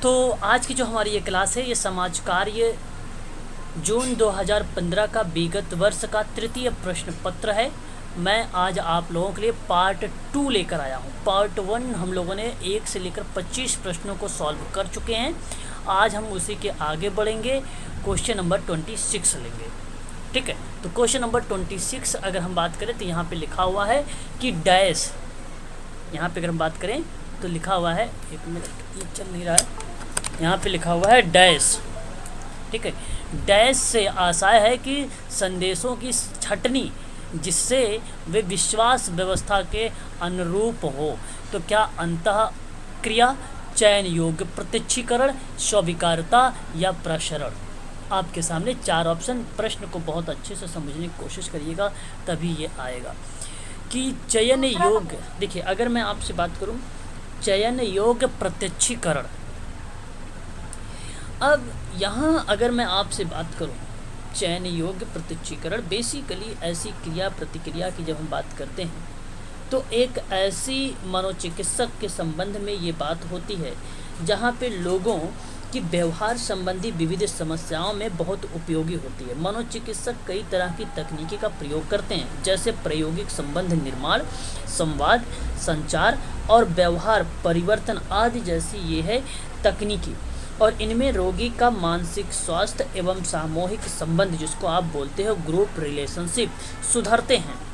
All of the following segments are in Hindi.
तो आज की जो हमारी ये क्लास है ये समाज कार्य जून 2015 का विगत वर्ष का तृतीय प्रश्न पत्र है। मैं आज आप लोगों के लिए पार्ट 2 लेकर आया हूँ। पार्ट 1 हम लोगों ने 1 से लेकर 25 प्रश्नों को सॉल्व कर चुके हैं। आज हम उसी के आगे बढ़ेंगे, क्वेश्चन नंबर 26 लेंगे। ठीक है, तो क्वेश्चन नंबर 26 अगर हम बात करें तो यहाँ पे लिखा हुआ है कि डैश, यहाँ पे अगर हम बात करें तो लिखा हुआ है, एक मिनट ये चल नहीं रहा है, यहाँ पे लिखा हुआ है डैश। ठीक है, डैश से आशय है कि संदेशों की छटनी जिससे वे विश्वास व्यवस्था के अनुरूप हो। तो क्या अंतः क्रिया, चयन योग्य प्रत्यक्षीकरण, स्वीकार्यता या प्रसरण। आपके सामने 4 ऑप्शन। प्रश्न को बहुत अच्छे से समझने की कोशिश करिएगा, तभी ये आएगा कि चयन योग्य। देखिए, अगर मैं आपसे बात करूं चयन योग्य प्रत्यक्षीकरण, अब यहाँ अगर मैं आपसे बात करूं चयन योग्य प्रत्यक्षीकरण, बेसिकली ऐसी क्रिया प्रतिक्रिया की जब हम बात करते हैं तो एक ऐसी मनोचिकित्सक के संबंध में ये बात होती है जहाँ पे लोगों की व्यवहार संबंधी विविध समस्याओं में बहुत उपयोगी होती है। मनोचिकित्सक कई तरह की तकनीकी का प्रयोग करते हैं, जैसे प्रायोगिक संबंध निर्माण, संवाद, संचार और व्यवहार परिवर्तन आदि जैसी ये है तकनीकी। और इनमें रोगी का मानसिक स्वास्थ्य एवं सामूहिक संबंध, जिसको आप बोलते हो ग्रुप रिलेशनशिप, सुधरते हैं।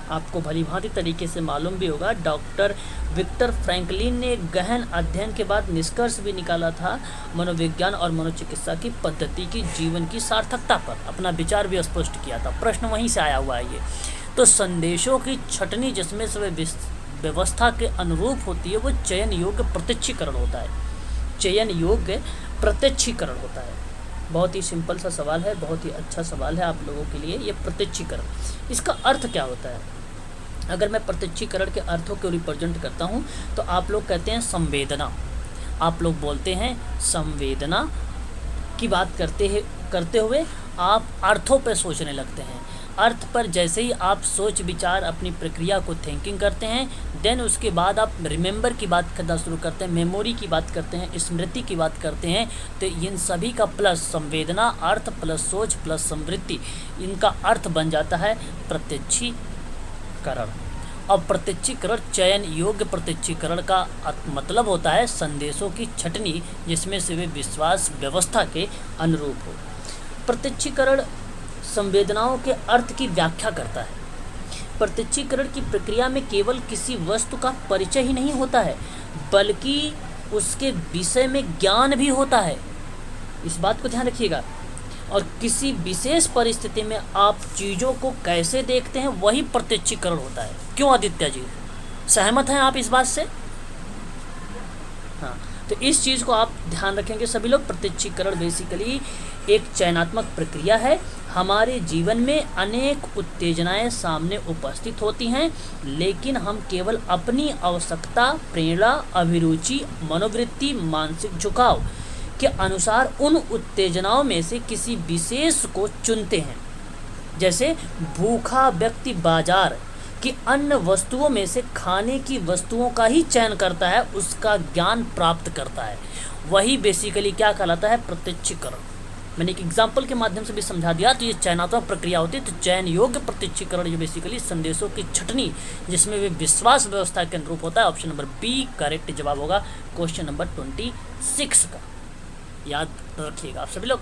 आपको भली भांति तरीके से मालूम भी होगा, डॉक्टर विक्टर फ्रैंकलिन ने एक गहन अध्ययन के बाद निष्कर्ष भी निकाला था मनोविज्ञान और मनोचिकित्सा की पद्धति की जीवन की सार्थकता पर, अपना विचार भी स्पष्ट किया था। प्रश्न वहीं से आया हुआ है ये। तो संदेशों की छटनी जिसमें से व्यवस्था के अनुरूप होती है वो चयन योग्य प्रत्यक्षीकरण होता है। चयन योग्य प्रत्यक्षीकरण होता है। बहुत ही सिंपल सा सवाल है, बहुत ही अच्छा सवाल है आप लोगों के लिए। ये प्रत्यक्षीकरण, इसका अर्थ क्या होता है? अगर मैं प्रत्यक्षीकरण के अर्थों को रिप्रेजेंट करता हूँ तो आप लोग कहते हैं संवेदना, आप लोग बोलते हैं संवेदना की बात करते हुए आप अर्थों पर सोचने लगते हैं। अर्थ पर जैसे ही आप सोच विचार अपनी प्रक्रिया को थिंकिंग करते हैं, देन उसके बाद आप रिमेंबर की बात करना शुरू करते हैं, मेमोरी की बात करते हैं, स्मृति की बात करते हैं। तो इन सभी का प्लस संवेदना, अर्थ प्लस सोच प्लस स्मृति, इनका अर्थ बन जाता है प्रत्यक्षीकरण। और प्रत्यक्षीकरण, चयन योग्य प्रत्यक्षीकरण का मतलब होता है संदेशों की छटनी जिसमें से वे विश्वास व्यवस्था के अनुरूप हो। प्रत्यक्षीकरण संवेदनाओं के अर्थ की व्याख्या करता है। प्रत्यक्षीकरण की प्रक्रिया में केवल किसी वस्तु का परिचय ही नहीं होता है, बल्कि उसके विषय में ज्ञान भी होता है। इस बात को ध्यान रखिएगा। और किसी विशेष परिस्थिति में आप चीज़ों को कैसे देखते हैं वही प्रत्यक्षीकरण होता है। क्यों आदित्य जी, सहमत हैं आप इस बात से? हाँ, तो इस चीज़ को आप ध्यान रखेंगे सभी लोग। प्रत्यक्षीकरण बेसिकली एक चयनात्मक प्रक्रिया है। हमारे जीवन में अनेक उत्तेजनाएं सामने उपस्थित होती हैं, लेकिन हम केवल अपनी आवश्यकता, प्रेरणा, अभिरुचि, मनोवृत्ति, मानसिक झुकाव के अनुसार उन उत्तेजनाओं में से किसी विशेष को चुनते हैं। जैसे भूखा व्यक्ति बाजार कि अन्य वस्तुओं में से खाने की वस्तुओं का ही चयन करता है, उसका ज्ञान प्राप्त करता है। वही बेसिकली क्या कहलाता है? प्रत्यक्षीकरण। मैंने एक एग्जाम्पल के माध्यम से भी समझा दिया। तो ये चयनात्मक प्रक्रिया होती है। तो चयन योग्य प्रत्यक्षीकरण जो बेसिकली संदेशों की छटनी जिसमें वे विश्वास व्यवस्था के अनुरूप होता है। ऑप्शन नंबर बी करेक्ट जवाब होगा क्वेश्चन नंबर 26 का। याद रखिएगा आप सभी लोग।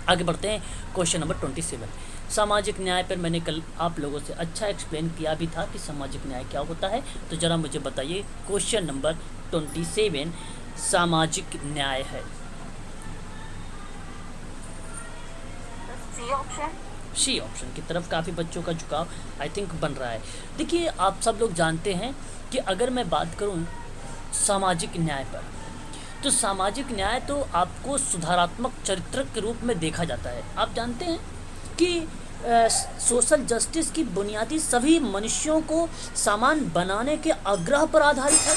आगे बढ़ते हैं क्वेश्चन नंबर 27। सामाजिक न्याय पर मैंने कल आप लोगों से अच्छा एक्सप्लेन किया भी था कि सामाजिक न्याय क्या होता है। तो ज़रा मुझे बताइए, क्वेश्चन नंबर 27 सामाजिक न्याय है। सी ऑप्शन की तरफ काफ़ी बच्चों का झुकाव आई थिंक बन रहा है। देखिए, आप सब लोग जानते हैं कि अगर मैं बात करूं सामाजिक न्याय पर, तो सामाजिक न्याय तो आपको सुधारात्मक चरित्र के रूप में देखा जाता है। आप जानते हैं कि सोशल जस्टिस की बुनियादी सभी मनुष्यों को समान बनाने के आग्रह पर आधारित है।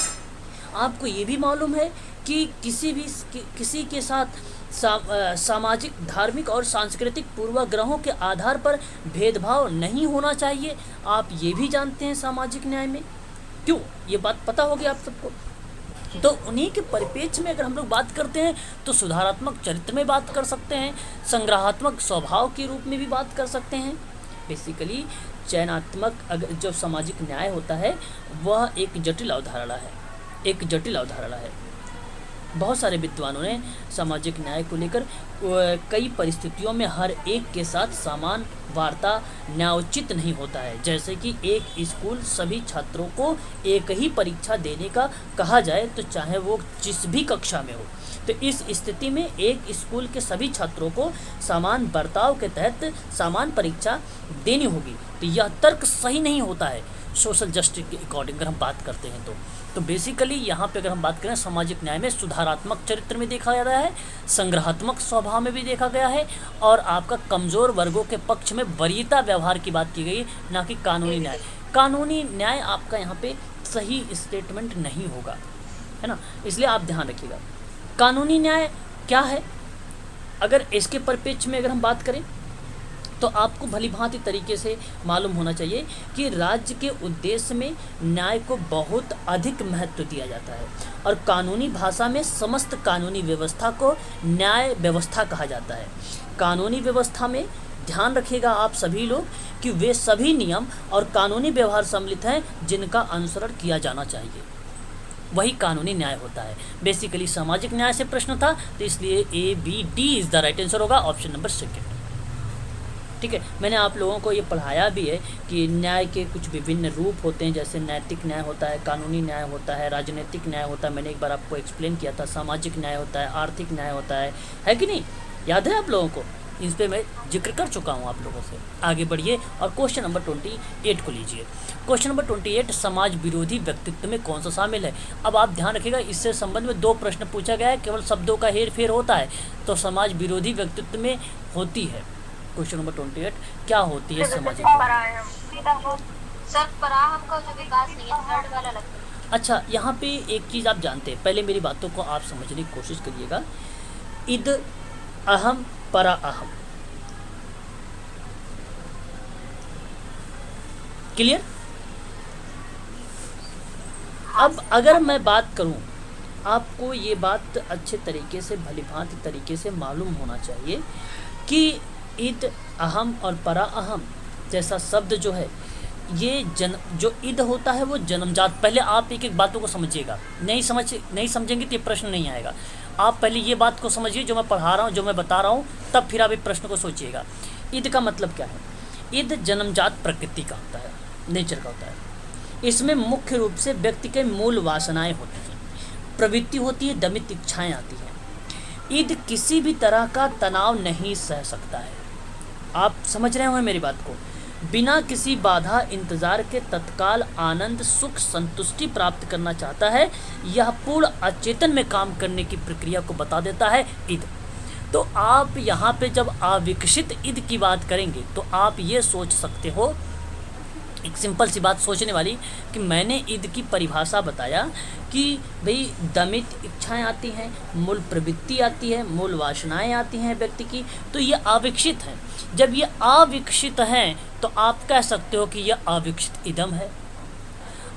आपको ये भी मालूम है कि किसी के साथ सामाजिक, धार्मिक और सांस्कृतिक पूर्वाग्रहों के आधार पर भेदभाव नहीं होना चाहिए। आप ये भी जानते हैं सामाजिक न्याय में। क्यों? ये बात पता होगी आप सबको। तो उन्हीं के परिप्रेक्ष्य में अगर हम लोग बात करते हैं तो सुधारात्मक चरित्र में बात कर सकते हैं, संग्रहात्मक स्वभाव के रूप में भी बात कर सकते हैं। बेसिकली चयनात्मक अगर जो सामाजिक न्याय होता है वह एक जटिल अवधारणा है, एक जटिल अवधारणा है। बहुत सारे विद्वानों ने सामाजिक न्याय को लेकर कई परिस्थितियों में हर एक के साथ समान वार्ता न्यायोचित नहीं होता है। जैसे कि एक स्कूल सभी छात्रों को एक ही परीक्षा देने का कहा जाए तो चाहे वो जिस भी कक्षा में हो, तो इस स्थिति में एक स्कूल के सभी छात्रों को समान बर्ताव के तहत समान परीक्षा देनी होगी। तो यह तर्क सही नहीं होता है सोशल जस्टिस के अकॉर्डिंग अगर हम बात करते हैं तो बेसिकली यहाँ पे अगर हम बात करें सामाजिक न्याय में सुधारात्मक चरित्र में देखा गया है, संग्रहात्मक स्वभाव में भी देखा गया है, और आपका कमज़ोर वर्गों के पक्ष में वरीयता व्यवहार की बात की गई, ना कि कानूनी न्याय। कानूनी न्याय आपका यहाँ पे सही स्टेटमेंट नहीं होगा, है ना, इसलिए आप ध्यान रखिएगा। कानूनी न्याय क्या है, अगर इसके परिप्रेक्ष्य में अगर हम बात करें तो आपको भलीभांति तरीके से मालूम होना चाहिए कि राज्य के उद्देश्य में न्याय को बहुत अधिक महत्व दिया जाता है, और कानूनी भाषा में समस्त कानूनी व्यवस्था को न्याय व्यवस्था कहा जाता है। कानूनी व्यवस्था में ध्यान रखिएगा आप सभी लोग कि वे सभी नियम और कानूनी व्यवहार सम्मिलित हैं जिनका अनुसरण किया जाना चाहिए, वही कानूनी न्याय होता है। बेसिकली सामाजिक न्याय से प्रश्न था, तो इसलिए ABD is the right answer होगा, ऑप्शन नंबर 2। ठीक है, मैंने आप लोगों को ये पढ़ाया भी है कि न्याय के कुछ विभिन्न रूप होते हैं, जैसे नैतिक न्याय होता है, कानूनी न्याय होता है, राजनीतिक न्याय होता है, मैंने एक बार आपको एक्सप्लेन किया था, सामाजिक न्याय होता है, आर्थिक न्याय होता है कि नहीं, याद है आप लोगों को? इस पर मैं जिक्र कर चुका हूँ आप लोगों से। आगे बढ़िए और क्वेश्चन नंबर 28 को लीजिए। क्वेश्चन नंबर 28, समाज विरोधी व्यक्तित्व में कौन सा शामिल है? अब आप ध्यान रखिएगा, इससे संबंध में 2 प्रश्न पूछा गया है, केवल शब्दों का हेर फेर होता है, तो समाज विरोधी व्यक्तित्व में होती है। क्वेश्चन नंबर 28, क्या होती है सामाजिक विरोधी? अच्छा, यहाँ पे एक चीज़ आप जानते हैं, पहले मेरी बातों को आप समझने की कोशिश करिएगा। इद अहम परा अहम, क्लियर? अब अगर मैं बात करूं, आपको ये बात अच्छे तरीके से भलीभांति तरीके से मालूम होना चाहिए कि इद अहम और परा अहम जैसा शब्द जो है, ये जो इद होता है वो जन्मजात। पहले आप एक एक बातों को समझिएगा, नहीं समझेंगे तो ये प्रश्न नहीं आएगा। आप पहले ये बात को समझिए जो मैं पढ़ा रहा हूँ, जो मैं बता रहा हूँ, तब फिर आप एक प्रश्न को सोचिएगा। ईद का मतलब क्या है? ईद जन्मजात प्रकृति का होता है, नेचर का होता है। इसमें मुख्य रूप से व्यक्ति के मूल वासनाएं होती हैं, प्रवृत्ति होती है, दमित इच्छाएं आती हैं। ईद किसी भी तरह का तनाव नहीं सह सकता है। आप समझ रहे होंगे मेरी बात को? बिना किसी बाधा इंतजार के तत्काल आनंद सुख संतुष्टि प्राप्त करना चाहता है। यह पूर्ण अचेतन में काम करने की प्रक्रिया को बता देता है ईद। तो आप यहाँ पे जब अविकसित ईद की बात करेंगे तो आप ये सोच सकते हो, एक सिंपल सी बात सोचने वाली, कि मैंने ईद की परिभाषा बताया कि भाई दमित इच्छाएं आती हैं, मूल प्रवृत्ति आती है, मूल वासनाएं आती हैं व्यक्ति की, तो ये अविकसित हैं। जब ये अविकसित हैं तो आप कह सकते हो कि यह अविकसित इदम है।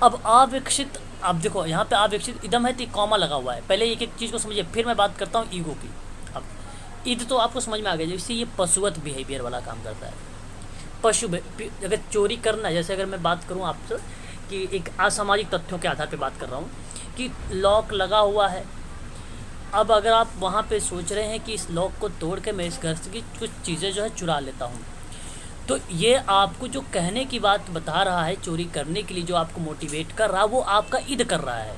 अब अविकसित, अब देखो यहाँ पे अविकसित इदम है तो कॉमा लगा हुआ है। पहले एक एक चीज़ को समझिए, फिर मैं बात करता हूँ ईगो की। अब ईद तो आपको समझ में आ गया, जैसे ये पशुवत बिहेवियर वाला काम करता है। पशु अगर चोरी करना, जैसे अगर मैं बात करूं आपसे कि एक असामाजिक तथ्यों के आधार पे बात कर रहा हूं कि लॉक लगा हुआ है। अब अगर आप वहां पे सोच रहे हैं कि इस लॉक को तोड़ के मैं इस घर की कुछ चीज़ें जो है चुरा लेता हूं, तो ये आपको जो कहने की बात बता रहा है, चोरी करने के लिए जो आपको मोटिवेट कर रहा है, वो आपका ईद कर रहा है,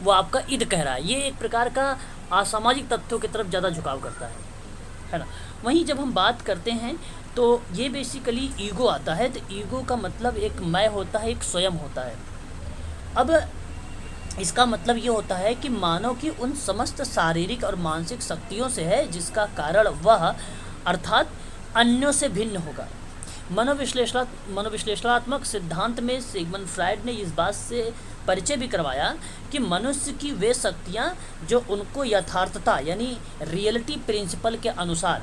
वो आपका ईद कह रहा है। ये एक प्रकार का असामाजिक तथ्यों की तरफ ज़्यादा झुकाव करता है ना। वहीं जब हम बात करते हैं तो ये बेसिकली ईगो आता है। तो ईगो का मतलब एक मैं होता है, एक स्वयं होता है। अब इसका मतलब ये होता है कि मानव की उन समस्त शारीरिक और मानसिक शक्तियों से है जिसका कारण वह अर्थात अन्यों से भिन्न होगा। मनोविश्लेषणात्मक सिद्धांत में सिगमंड फ्रायड ने इस बात से परिचय भी करवाया कि मनुष्य की वे शक्तियाँ जो उनको यथार्थता यानी रियलिटी प्रिंसिपल के अनुसार,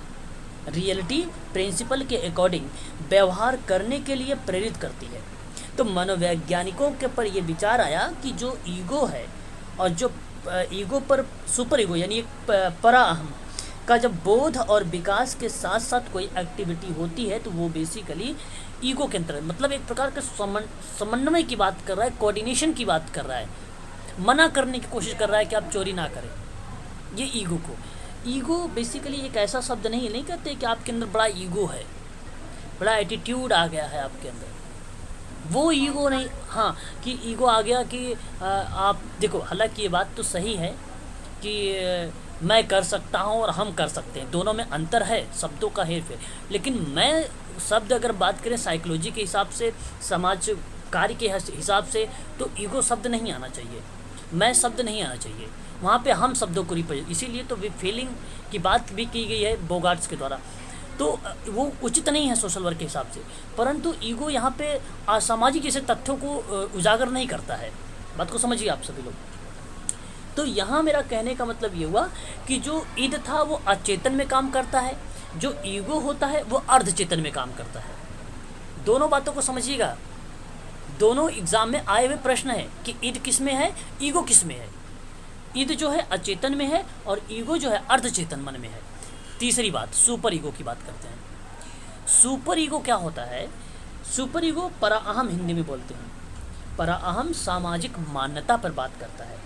रियलिटी प्रिंसिपल के अकॉर्डिंग व्यवहार करने के लिए प्रेरित करती है। तो मनोवैज्ञानिकों के पर यह विचार आया कि जो ईगो है और जो ईगो पर सुपर ईगो यानी एक परा अहम का जब बोध और विकास के साथ साथ कोई एक्टिविटी होती है तो वो बेसिकली ईगो के अंतर्गत, मतलब एक प्रकार के समन्वय की बात कर रहा है, कोऑर्डिनेशन की बात कर रहा है, मना करने की कोशिश कर रहा है कि आप चोरी ना करें। ये ईगो को, ईगो बेसिकली एक ऐसा शब्द नहीं कहते कि आपके अंदर बड़ा ईगो है, बड़ा एटीट्यूड आ गया है आपके अंदर, वो ईगो नहीं। हाँ, कि ईगो आ गया कि आप देखो, हालांकि ये बात तो सही है कि मैं कर सकता हूँ और हम कर सकते हैं, दोनों में अंतर है, शब्दों का हेर फेर। लेकिन मैं शब्द अगर बात करें साइकोलॉजी के हिसाब से, समाज कार्य के हिसाब से, तो ईगो शब्द नहीं आना चाहिए, मैं शब्द नहीं आना चाहिए, वहाँ पे हम शब्दों को रिप्रेजेंट, इसीलिए तो फीलिंग की बात भी की गई है बोगार्ट्स के द्वारा, तो वो उचित नहीं है सोशल वर्क के हिसाब से। परंतु ईगो यहाँ पे असामाजिक जैसे तथ्यों को उजागर नहीं करता है। बात को समझिए आप सभी लोग। तो यहाँ मेरा कहने का मतलब ये हुआ कि जो ईद था वो अचेतन में काम करता है, जो ईगो होता है वो अर्धचेतन में काम करता है। दोनों बातों को समझिएगा, दोनों एग्जाम में आए हुए प्रश्न है कि ईद किस में है, ईगो किस में है। ईद जो है अचेतन में है और ईगो जो है अर्धचेतन मन में है। तीसरी बात, सुपर ईगो की बात करते हैं। सुपर ईगो क्या होता है? सुपर ईगो पराअहम हिंदी में बोलते हैं। पराअहम सामाजिक मान्यता पर बात करता है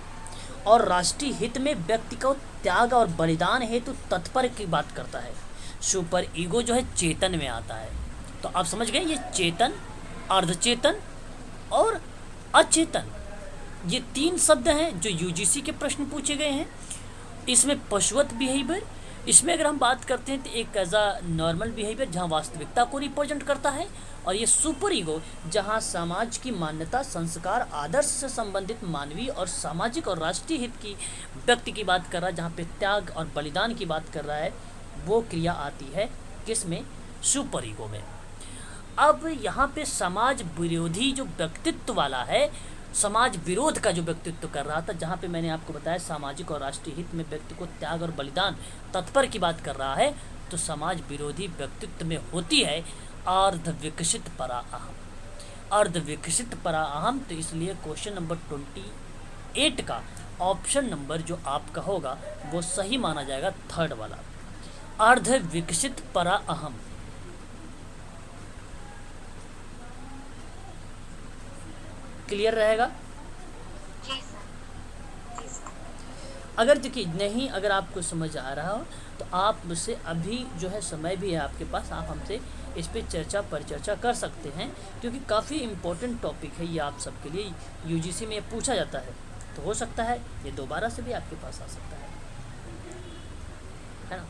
और राष्ट्रीय हित में व्यक्ति को त्याग और बलिदान हेतु तत्पर की बात करता है। सुपर ईगो जो है चेतन में आता है। तो आप समझ गए, ये चेतन, अर्धचेतन और अचेतन, ये तीन शब्द हैं जो यूजीसी के प्रश्न पूछे गए हैं। इसमें पशुवत बिहेवियर, इसमें अगर हम बात करते हैं तो एक एज अ नॉर्मल बिहेवियर जहाँ वास्तविकता को रिप्रेजेंट करता है, और ये सुपर ईगो जहाँ समाज की मान्यता, संस्कार, आदर्श से संबंधित मानवीय और सामाजिक और राष्ट्रीय हित की व्यक्ति की बात कर रहा है, जहाँ पे त्याग और बलिदान की बात कर रहा है, वो क्रिया आती है किसमें? सुपर ईगो में। अब यहाँ पे समाज विरोधी जो व्यक्तित्व वाला है, समाज विरोध का जो व्यक्तित्व कर रहा था, जहाँ पे मैंने आपको बताया सामाजिक और राष्ट्रीय हित में व्यक्ति को त्याग और बलिदान तत्पर की बात कर रहा है, तो समाज विरोधी व्यक्तित्व में होती है अर्ध विकसित पराअहम। अर्ध विकसित पराअहम, तो इसलिए क्वेश्चन नंबर 28 का ऑप्शन नंबर जो आपका होगा वो सही माना जाएगा, थर्ड वाला, अर्ध विकसित पराअहम। क्लियर रहेगा? अगर देखिए नहीं, अगर आपको समझ आ रहा हो तो आप मुझसे अभी जो है समय भी है आपके पास, आप हमसे इस पे चर्चा परिचर्चा कर सकते हैं, क्योंकि काफ़ी इम्पोर्टेंट टॉपिक है ये आप सबके लिए। यूजीसी में ये पूछा जाता है, तो हो सकता है ये दोबारा से भी आपके पास आ सकता है ना।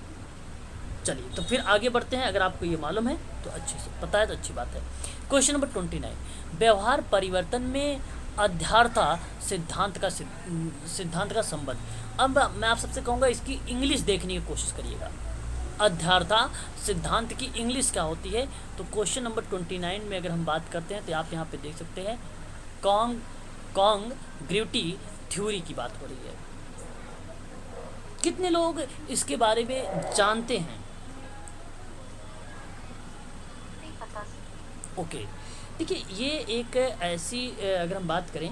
चलिए तो फिर आगे बढ़ते हैं। अगर आपको ये मालूम है तो अच्छे से पता है तो अच्छी बात है। क्वेश्चन नंबर 29, व्यवहार परिवर्तन में अध्यार्था सिद्धांत का संबंध। अब मैं आप सबसे कहूँगा इसकी इंग्लिश देखने की कोशिश करिएगा। अध्यार्था सिद्धांत की इंग्लिश क्या होती है? तो क्वेश्चन नंबर 29 में अगर हम बात करते हैं तो आप यहाँ पे देख सकते हैं कॉन्ग्रुइटी थ्योरी की बात हो रही है। कितने लोग इसके बारे में जानते हैं? ओके, देखिए ये एक ऐसी अगर हम बात करें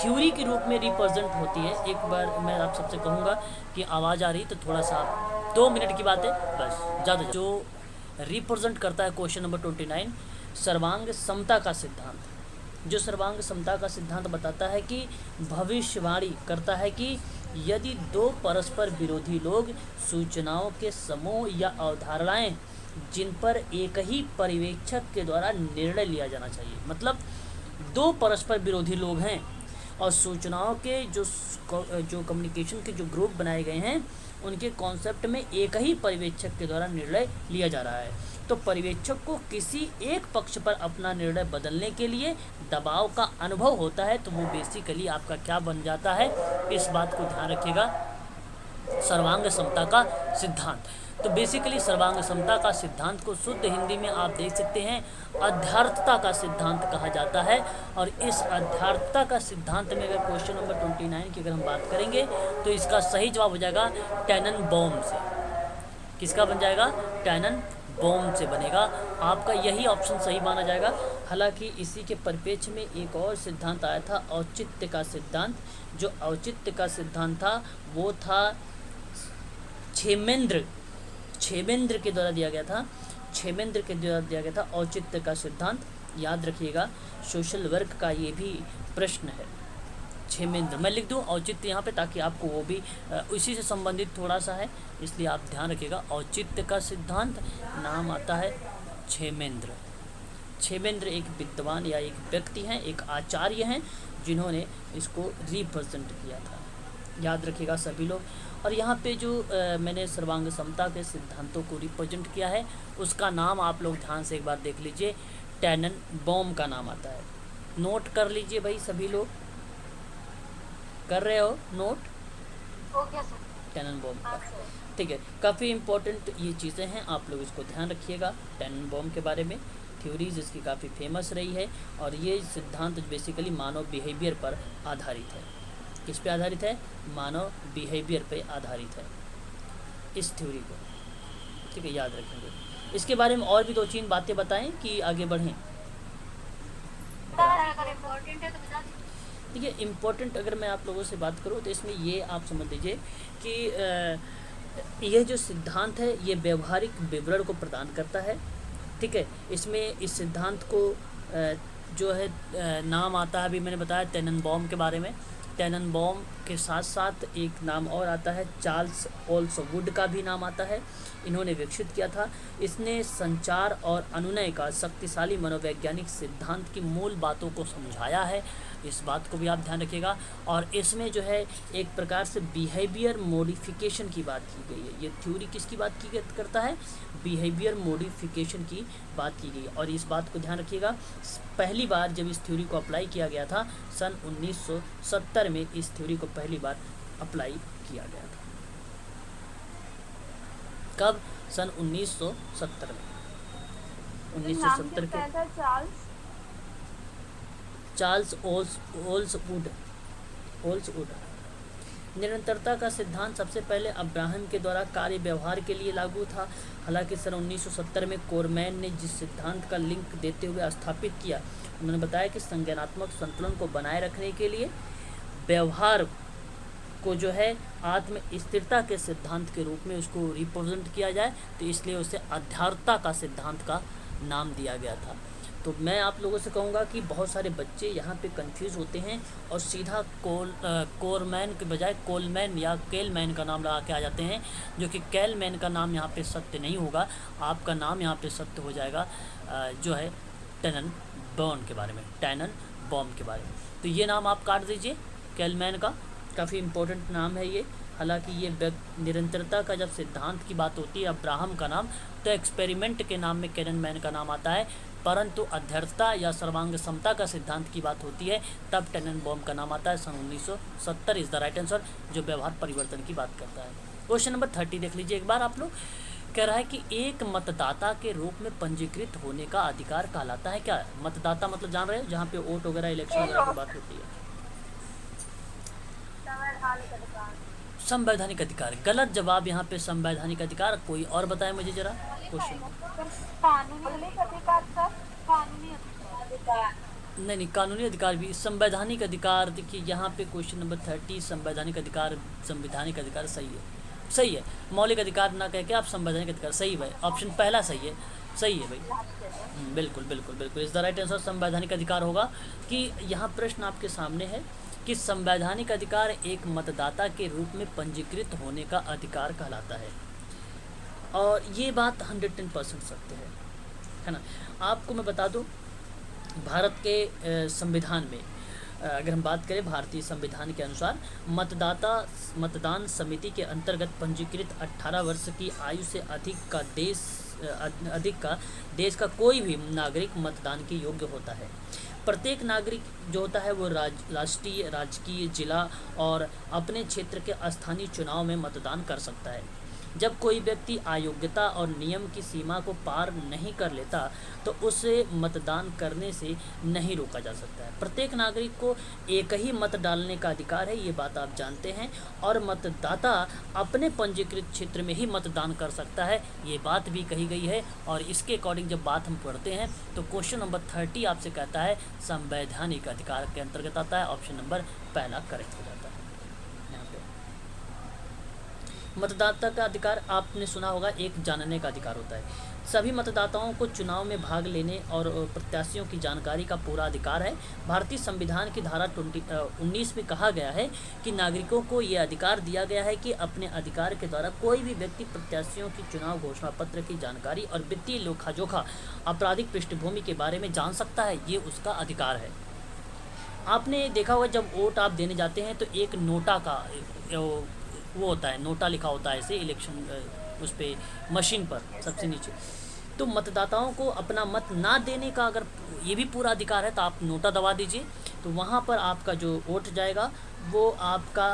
थ्योरी के रूप में रिप्रेजेंट होती है। एक बार मैं आप सबसे कहूँगा कि आवाज़ आ रही तो थोड़ा सा 2 मिनट की बात है बस, ज़्यादा जो रिप्रेजेंट करता है क्वेश्चन नंबर 29 सर्वांग समता का सिद्धांत। जो सर्वांग समता का सिद्धांत बताता है कि भविष्यवाणी करता है कि यदि दो परस्पर विरोधी लोग सूचनाओं के समूह या अवधारणाएं जिन पर एक ही पर्यवेक्षक के द्वारा निर्णय लिया जाना चाहिए, मतलब दो परस्पर विरोधी लोग हैं और सूचनाओं के जो कम्युनिकेशन के जो ग्रुप बनाए गए हैं उनके कॉन्सेप्ट में एक ही पर्यवेक्षक के द्वारा निर्णय लिया जा रहा है, तो पर्यवेक्षक को किसी एक पक्ष पर अपना निर्णय बदलने के लिए दबाव का अनुभव होता है, तो वो बेसिकली आपका क्या बन जाता है, इस बात को ध्यान रखिएगा, सर्वांग समता का सिद्धांत। तो बेसिकली सर्वांग समता का सिद्धांत को शुद्ध हिंदी में आप देख सकते हैं अध्यार्थता का सिद्धांत कहा जाता है। और इस अध्यार्थता का सिद्धांत में अगर क्वेश्चन नंबर 29 की अगर हम बात करेंगे तो इसका सही जवाब हो जाएगा टैननबाउम से। किसका बन जाएगा? टैननबाउम बॉम से बनेगा। आपका यही ऑप्शन सही माना जाएगा। हालांकि इसी के परिप्रेक्ष्य में एक और सिद्धांत आया था, औचित्य का सिद्धांत। जो औचित्य का सिद्धांत था वो था क्षेमेंद्र क्षेमेंद्र के द्वारा दिया गया था। क्षेमेंद्र के द्वारा दिया गया था औचित्य का सिद्धांत। याद रखिएगा, सोशल वर्क का ये भी प्रश्न है। क्षेमेंद्र, मैं लिख दूं औचित्य यहाँ पे ताकि आपको वो भी उसी से संबंधित थोड़ा सा है, इसलिए आप ध्यान रखिएगा। औचित्य का सिद्धांत, नाम आता है क्षेमेंद्र। क्षेमेंद्र एक विद्वान या एक व्यक्ति हैं, एक आचार्य हैं, जिन्होंने इसको रिप्रेजेंट किया था। याद रखिएगा सभी लोग। और यहाँ पे जो मैंने सर्वांग समता के सिद्धांतों को रिप्रेजेंट किया है, उसका नाम आप लोग ध्यान से एक बार देख लीजिए। टेननबॉम का नाम आता है। नोट कर लीजिए भाई, सभी लोग कर रहे हो नोट? Okay sir. टेननबॉम का, ठीक है। काफ़ी इंपॉर्टेंट ये चीज़ें हैं, आप लोग इसको ध्यान रखिएगा। टेननबॉम के बारे में थ्योरीज इसकी काफ़ी फेमस रही है, और ये सिद्धांत बेसिकली मानव बिहेवियर पर आधारित है। किस पे आधारित है? मानव बिहेवियर पे आधारित है इस थ्योरी को, ठीक है, याद रखेंगे। इसके बारे में और भी 2-3 बातें बताएं कि आगे बढ़ें। अगर इम्पोर्टेंट है तो बता दीजिए। ठीक है, इम्पोर्टेंट अगर मैं आप लोगों से बात करूँ तो इसमें ये आप समझ लीजिए कि यह जो सिद्धांत है ये व्यवहारिक विवरण को प्रदान करता है। ठीक है, इसमें इस सिद्धांत को जो है नाम आता है, अभी मैंने बताया टेननबॉम के बारे में। टेननबॉम के साथ साथ एक नाम और आता है, चार्ल्स ओल्सवुड का भी नाम आता है। इन्होंने विकसित किया था। इसने संचार और अनुनय का शक्तिशाली मनोवैज्ञानिक सिद्धांत की मूल बातों को समझाया है। इस बात को भी आप ध्यान रखिएगा। और इसमें जो है एक प्रकार से बिहेवियर मॉडिफिकेशन की बात की गई है। ये थ्योरी किसकी बात की करता है? बिहेवियर मॉडिफिकेशन की बात की गई। और इस बात को ध्यान रखिएगा, पहली बार जब इस थ्योरी को अप्लाई किया गया था सन 1970 में इस थ्योरी को पहली बार अप्लाई किया गया था। कब? सन 1970 में। 1970 के चार्ल्स ओल्सवुड। निरंतरता का सिद्धांत सबसे पहले अब्राहम के द्वारा कार्य व्यवहार के लिए लागू था। हालांकि सन 1970 में कोरमैन ने जिस सिद्धांत का लिंक देते हुए स्थापित किया, उन्होंने बताया कि संज्ञानात्मक संतुलन को बनाए रखने के लिए व्यवहार को जो है आत्म स्थिरता के सिद्धांत के रूप में उसको रिप्रेजेंट किया जाए, तो इसलिए उसे अध्यात्मता का सिद्धांत का नाम दिया गया था। तो मैं आप लोगों से कहूँगा कि बहुत सारे बच्चे यहाँ पे कंफ्यूज होते हैं और सीधा कोरमैन के बजाय कोलमैन या केलमैन का नाम लगा के आ जाते हैं, जो कि केलमैन का नाम यहाँ पे सत्य नहीं होगा। आपका नाम यहाँ पे सत्य हो जाएगा जो है टेननबॉम के बारे में, टेननबॉम के बारे में। तो ये नाम आप काट दीजिए, केलमैन का काफ़ी इम्पोर्टेंट नाम है ये। हालांकि ये निरंतरता का जब सिद्धांत की बात होती है, अब्राहम का नाम, तो एक्सपेरिमेंट के नाम में केलमैन का नाम आता है, परंतु अध्यर्थता या सर्वांग समता का सिद्धांत की बात होती है तब टेननबॉम का नाम आता है। सन 1970 इज़ द राइट आंसर, जो व्यवहार परिवर्तन की बात करता है। क्वेश्चन नंबर 30 देख लीजिए एक बार आप लोग। कह रहा है कि एक मतदाता के रूप में पंजीकृत होने का अधिकार कहलाता है क्या? मतदाता मतलब जान रहे हैं, जहाँ पे वोट वगैरह इलेक्शन वगैरह की बात होती है। संवैधानिक अधिकार, गलत जवाब यहाँ पे संवैधानिक अधिकार। कोई और बताए मुझे जरा क्वेश्चन। नहीं, कानूनी अधिकार भी संवैधानिक अधिकार। देखिए यहाँ पे क्वेश्चन नंबर 30 संवैधानिक अधिकार, संवैधानिक अधिकार सही है। मौलिक अधिकार ना कह के आप संवैधानिक अधिकार, सही भाई, ऑप्शन पहला सही है भाई। बिल्कुल इस द राइट आंसर संवैधानिक अधिकार होगा। कि यहाँ प्रश्न आपके सामने है कि संवैधानिक अधिकार एक मतदाता के रूप में पंजीकृत होने का अधिकार कहलाता है, और ये बात 110% सत्य है ना। आपको मैं बता दूं, भारत के संविधान में अगर हम बात करें, भारतीय संविधान के अनुसार मतदान समिति के अंतर्गत पंजीकृत 18 वर्ष की आयु से अधिक का देश का कोई भी नागरिक मतदान के योग्य होता है। प्रत्येक नागरिक जो होता है वो राष्ट्रीय, राजकीय, जिला और अपने क्षेत्र के स्थानीय चुनाव में मतदान कर सकता है। जब कोई व्यक्ति अयोग्यता और नियम की सीमा को पार नहीं कर लेता तो उसे मतदान करने से नहीं रोका जा सकता है। प्रत्येक नागरिक को एक ही मत डालने का अधिकार है, ये बात आप जानते हैं, और मतदाता अपने पंजीकृत क्षेत्र में ही मतदान कर सकता है, ये बात भी कही गई है। और इसके अकॉर्डिंग जब बात हम पढ़ते हैं तो क्वेश्चन नंबर 30 आपसे कहता है संवैधानिक अधिकार के अंतर्गत आता है। ऑप्शन नंबर पहला करेक्ट हो जाता है। यहाँ पे मतदाता का अधिकार आपने सुना होगा एक जानने का अधिकार होता है। सभी मतदाताओं को चुनाव में भाग लेने और प्रत्याशियों की जानकारी का पूरा अधिकार है। भारतीय संविधान की धारा 19 में कहा गया है कि नागरिकों को ये अधिकार दिया गया है कि अपने अधिकार के द्वारा कोई भी व्यक्ति प्रत्याशियों की चुनाव घोषणा पत्र की जानकारी और वित्तीय लेखा जोखा आपराधिक पृष्ठभूमि के बारे में जान सकता है, ये उसका अधिकार है। आपने देखा होगा जब वोट आप देने जाते हैं तो एक नोटा का वो होता है, नोटा लिखा होता है ऐसे इलेक्शन उस पर मशीन पर सबसे नीचे। तो मतदाताओं को अपना मत ना देने का अगर ये भी पूरा अधिकार है तो आप नोटा दबा दीजिए, तो वहाँ पर आपका जो वोट जाएगा वो आपका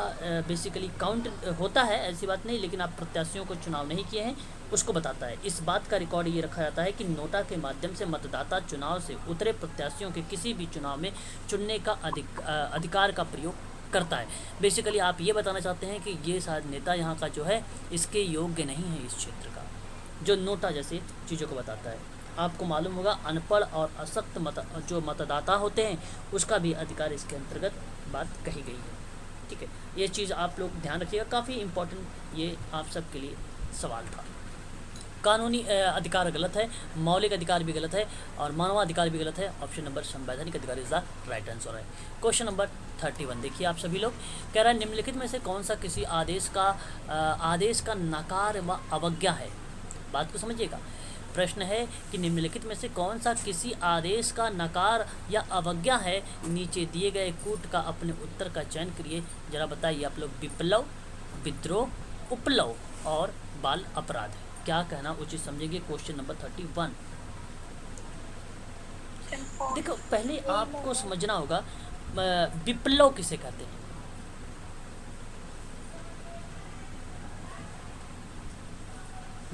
बेसिकली काउंट होता है, ऐसी बात नहीं, लेकिन आप प्रत्याशियों को चुनाव नहीं किए हैं उसको बताता है। इस बात का रिकॉर्ड ये रखा जाता है कि नोटा के माध्यम से मतदाता चुनाव से उतरे प्रत्याशियों के किसी भी चुनाव में चुनने का अधिकार का प्रयोग करता है। बेसिकली आप ये बताना चाहते हैं कि ये शायद नेता यहाँ का जो है इसके योग्य नहीं है इस क्षेत्र का, जो नोटा जैसे चीज़ों को बताता है। आपको मालूम होगा अनपढ़ और अशक्त जो मतदाता होते हैं उसका भी अधिकार इसके अंतर्गत बात कही गई है। ठीक है, ये चीज़ आप लोग ध्यान रखिएगा, काफ़ी इम्पोर्टेंट ये आप सबके लिए सवाल था। कानूनी अधिकार गलत है, मौलिक अधिकार भी गलत है और मानवाधिकार भी गलत है। ऑप्शन नंबर संवैधानिक अधिकार इज द राइट आंसर है। क्वेश्चन नंबर 31 देखिए आप सभी लोग, कह रहा है निम्नलिखित में से कौन सा किसी आदेश का नकार व अवज्ञा है। बात को समझिएगा, प्रश्न है कि निम्नलिखित में से कौन सा किसी आदेश का नकार या अवज्ञा है। नीचे दिए गए कूट का अपने उत्तर का चयन करिए। जरा बताइए आप लोग, विप्लव, विद्रोह, उपलव और बाल अपराध, क्या कहना उचित समझेंगे। क्वेश्चन नंबर 31 देखो, पहले आपको समझना होगा विप्लव किसे कहते हैं।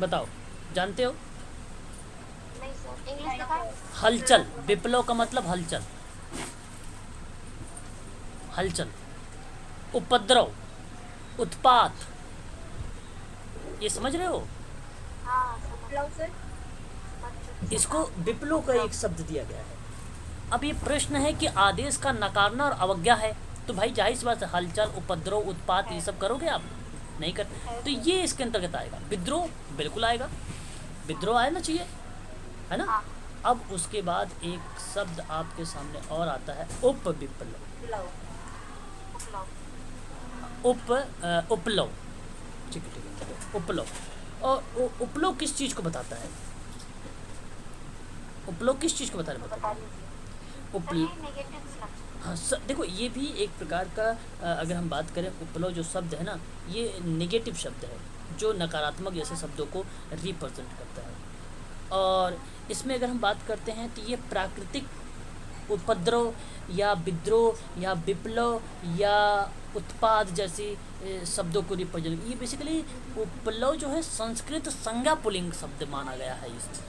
बताओ, जानते हो? नहीं सर, इंग्लिश का हलचल, विप्लव का मतलब हलचल, हलचल, उपद्रव, उत्पात, ये समझ रहे हो? हाँ सर। इसको विप्लव का एक शब्द दिया गया है। अब ये प्रश्न है कि आदेश का नकारना और अवज्ञा है, तो भाई जाहिर सी बात है हलचल, उपद्रव, उत्पात ये सब करोगे आप? नहीं करते, तो ये इसके अंतर्गत आएगा। विद्रोह बिल्कुल आएगा, विद्रोह आना चाहिए, है ना। अब उसके बाद एक शब्द आपके सामने और आता है उप विप्लव, उपलव, ठीक है, उपलव। और उपलव किस चीज़ को बताता है? उपलव किस चीज़ को बताता है? हाँ देखो, ये भी एक प्रकार का अगर हम बात करें, उपलव जो शब्द है ना, ये नेगेटिव शब्द है जो नकारात्मक जैसे शब्दों को रिप्रेजेंट करता है। और इसमें अगर हम बात करते हैं तो ये प्राकृतिक उपद्रव या विद्रोह या विप्लव या उत्पाद जैसी शब्दों को रिप्रेजेंट, ये बेसिकली उपलव जो है संस्कृत संज्ञा पुल्लिंग शब्द माना गया है इसमें।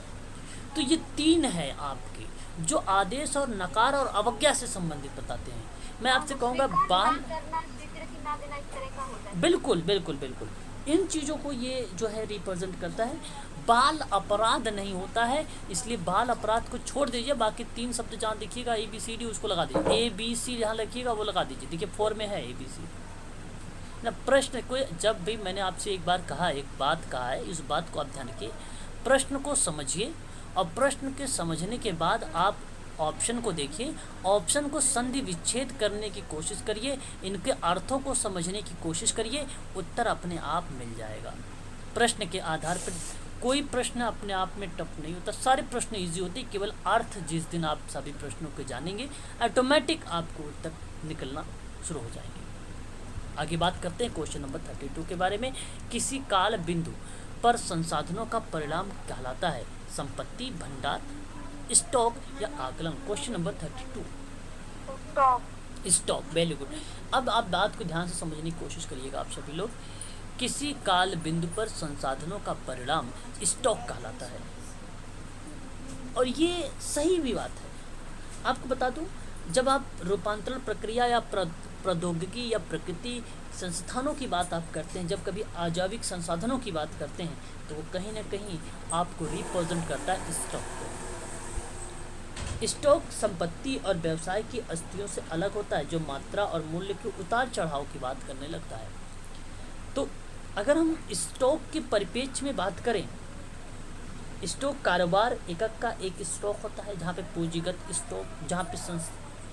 तो ये तीन है आपके जो आदेश और नकार और अवज्ञा से संबंधित बताते हैं। मैं आपसे कहूँगा बाल, बिल्कुल बिल्कुल बिल्कुल, इन चीज़ों को ये जो है रिप्रेजेंट करता है। बाल अपराध नहीं होता है, इसलिए बाल अपराध को छोड़ दीजिए। बाकी तीन शब्द जहाँ देखिएगा ABCD उसको लगा दीजिए, ABC जहाँ लिखिएगा वो लगा दीजिए। देखिए 4 में है ABC ना। प्रश्न को जब भी मैंने आपसे एक बात कहा है, इस बात को आप ध्यान रखिए, प्रश्न को समझिए और प्रश्न के समझने के बाद आप ऑप्शन को देखिए, ऑप्शन को संधि विच्छेद करने की कोशिश करिए, इनके अर्थों को समझने की कोशिश करिए, उत्तर अपने आप मिल जाएगा। प्रश्न के आधार पर कोई प्रश्न अपने आप में टफ नहीं होता, सारे प्रश्न इजी होते, केवल अर्थ जिस दिन आप सभी प्रश्नों को जानेंगे ऑटोमेटिक आपको उत्तर निकलना शुरू हो जाएंगे। आगे बात करते हैं क्वेश्चन नंबर 32 के बारे में। किसी काल बिंदु पर संसाधनों का परिणाम कहलाता है संपत्ति, भंडार, स्टॉक या आकलन। Question number 32 stock, very good. अब आप बात को ध्यान से समझने की कोशिश करिएगा आप सभी लोग। किसी काल बिंदु पर संसाधनों का परिणाम स्टॉक कहलाता है। और ये सही भी बात है। आपको बता दूं, जब आप रूपांतरण प्रक्रिया या प्रौद्योगिकी या प्रकृति संस्थानों की बात आप करते हैं, जब कभी आजैविक संसाधनों की बात करते हैं, तो वो कहीं ना कहीं आपको रिप्रेजेंट करता है स्टॉक को। स्टॉक संपत्ति और व्यवसाय की अस्थियों से अलग होता है, जो मात्रा और मूल्य के उतार चढ़ाव की बात करने लगता है। तो अगर हम स्टॉक के परिप्रेक्ष्य में बात करें, स्टॉक कारोबार एकक का एक स्टॉक होता है, जहाँ पे पूंजीगत स्टॉक, जहाँ पे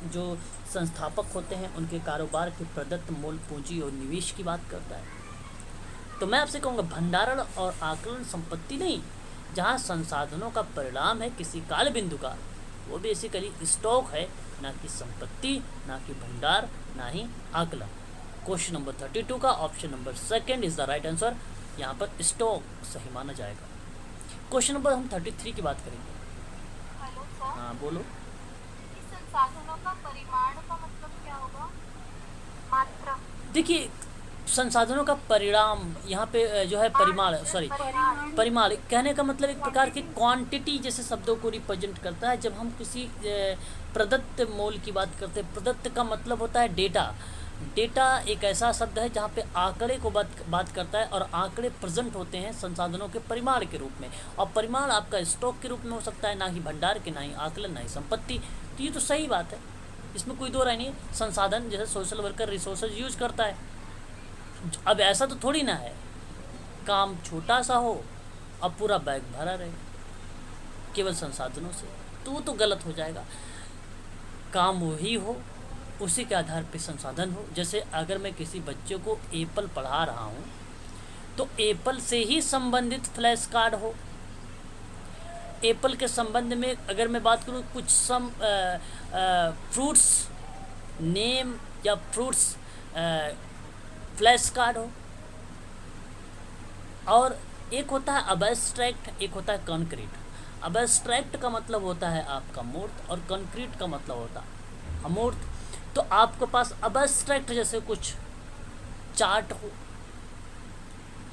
जो संस्थापक होते हैं उनके कारोबार के प्रदत्त मूल पूंजी और निवेश की बात करता है। तो मैं आपसे कहूँगा भंडारण और आकलन संपत्ति नहीं, जहाँ संसाधनों का परिणाम है किसी काल बिंदु का, वो बेसिकली स्टॉक है, ना कि संपत्ति, ना कि भंडार, ना ही आकलन। क्वेश्चन नंबर 32 का option number second is the right answer. यहाँ पर स्टॉक सही माना जाएगा। क्वेश्चन नंबर हम 33 की बात करेंगे। हेलो सर, हाँ बोलो। इस संसाधनों का परिमाण का मतलब क्या होगा? मात्रा। देखिए, संसाधनों का परिणाम यहाँ पे जो है परिमाण, सॉरी परिमाण कहने का मतलब एक प्रकार की क्वांटिटी जैसे शब्दों को रिप्रेजेंट करता है। जब हम किसी प्रदत्त मोल की बात करते हैं, प्रदत्त का मतलब होता है डेटा। डेटा एक ऐसा शब्द है जहाँ पे आंकड़े को बात करता है, और आंकड़े प्रेजेंट होते हैं संसाधनों के परिमाण के रूप में, और परिमाण आपका स्टॉक के रूप में हो सकता है, ना ही भंडार के, ना ही आकलन, ना ही संपत्ति। तो ये तो सही बात है, इसमें कोई दो राय नहीं है। संसाधन जैसे सोशल वर्कर रिसोर्सेज यूज करता है। अब ऐसा तो थोड़ी ना है काम छोटा सा हो अब पूरा बैग भरा रहे केवल संसाधनों से, तो वो तो गलत हो जाएगा। काम वही हो, उसी के आधार पे संसाधन हो। जैसे अगर मैं किसी बच्चे को एप्पल पढ़ा रहा हूँ, तो एप्पल से ही संबंधित फ्लैश कार्ड हो। एप्पल के संबंध में अगर मैं बात करूँ, कुछ फ्रूट्स नेम या फ्रूट्स फ्लैश कार्ड हो। और एक होता है अबस्ट्रैक्ट, एक होता है कॉन्क्रीट। अबस्ट्रैक्ट का मतलब होता है आपका मूर्त, और कॉन्क्रीट का मतलब होता है अमूर्त। तो आपके पास अबस्ट्रैक्ट जैसे कुछ चार्ट हो,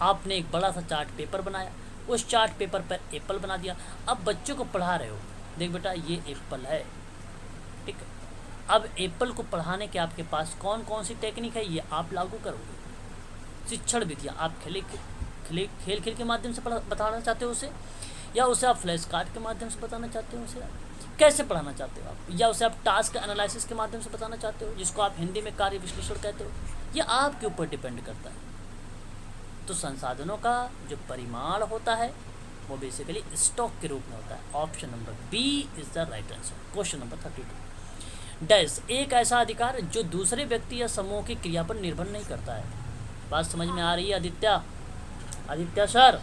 आपने एक बड़ा सा चार्ट पेपर बनाया, उस चार्ट पेपर पर एप्पल बना दिया। अब बच्चों को पढ़ा रहे हो, देख बेटा ये एप्पल है, ठीक है। अब एप्पल को पढ़ाने के आपके पास कौन कौन सी टेक्निक है, ये आप लागू करोगे। शिक्षण विधियाँ आप खेल के माध्यम से बताना चाहते हो उसे, या उसे आप फ्लैश कार्ड के माध्यम से बताना चाहते हो, उसे कैसे पढ़ाना चाहते हो आप, या उसे आप टास्क एनालिसिस के माध्यम से बताना चाहते हो, जिसको आप हिंदी में कार्य विश्लेषण कहते हो। ये आपके ऊपर डिपेंड करता है। तो संसाधनों का जो परिमाण होता है वो बेसिकली स्टॉक के रूप में होता है। Option number B is the right answer. Question number 32 dash एक ऐसा अधिकार जो दूसरे व्यक्ति या समूह की क्रिया पर निर्भर नहीं करता है। बात समझ में आ रही है आदित्य? आदित्य सर,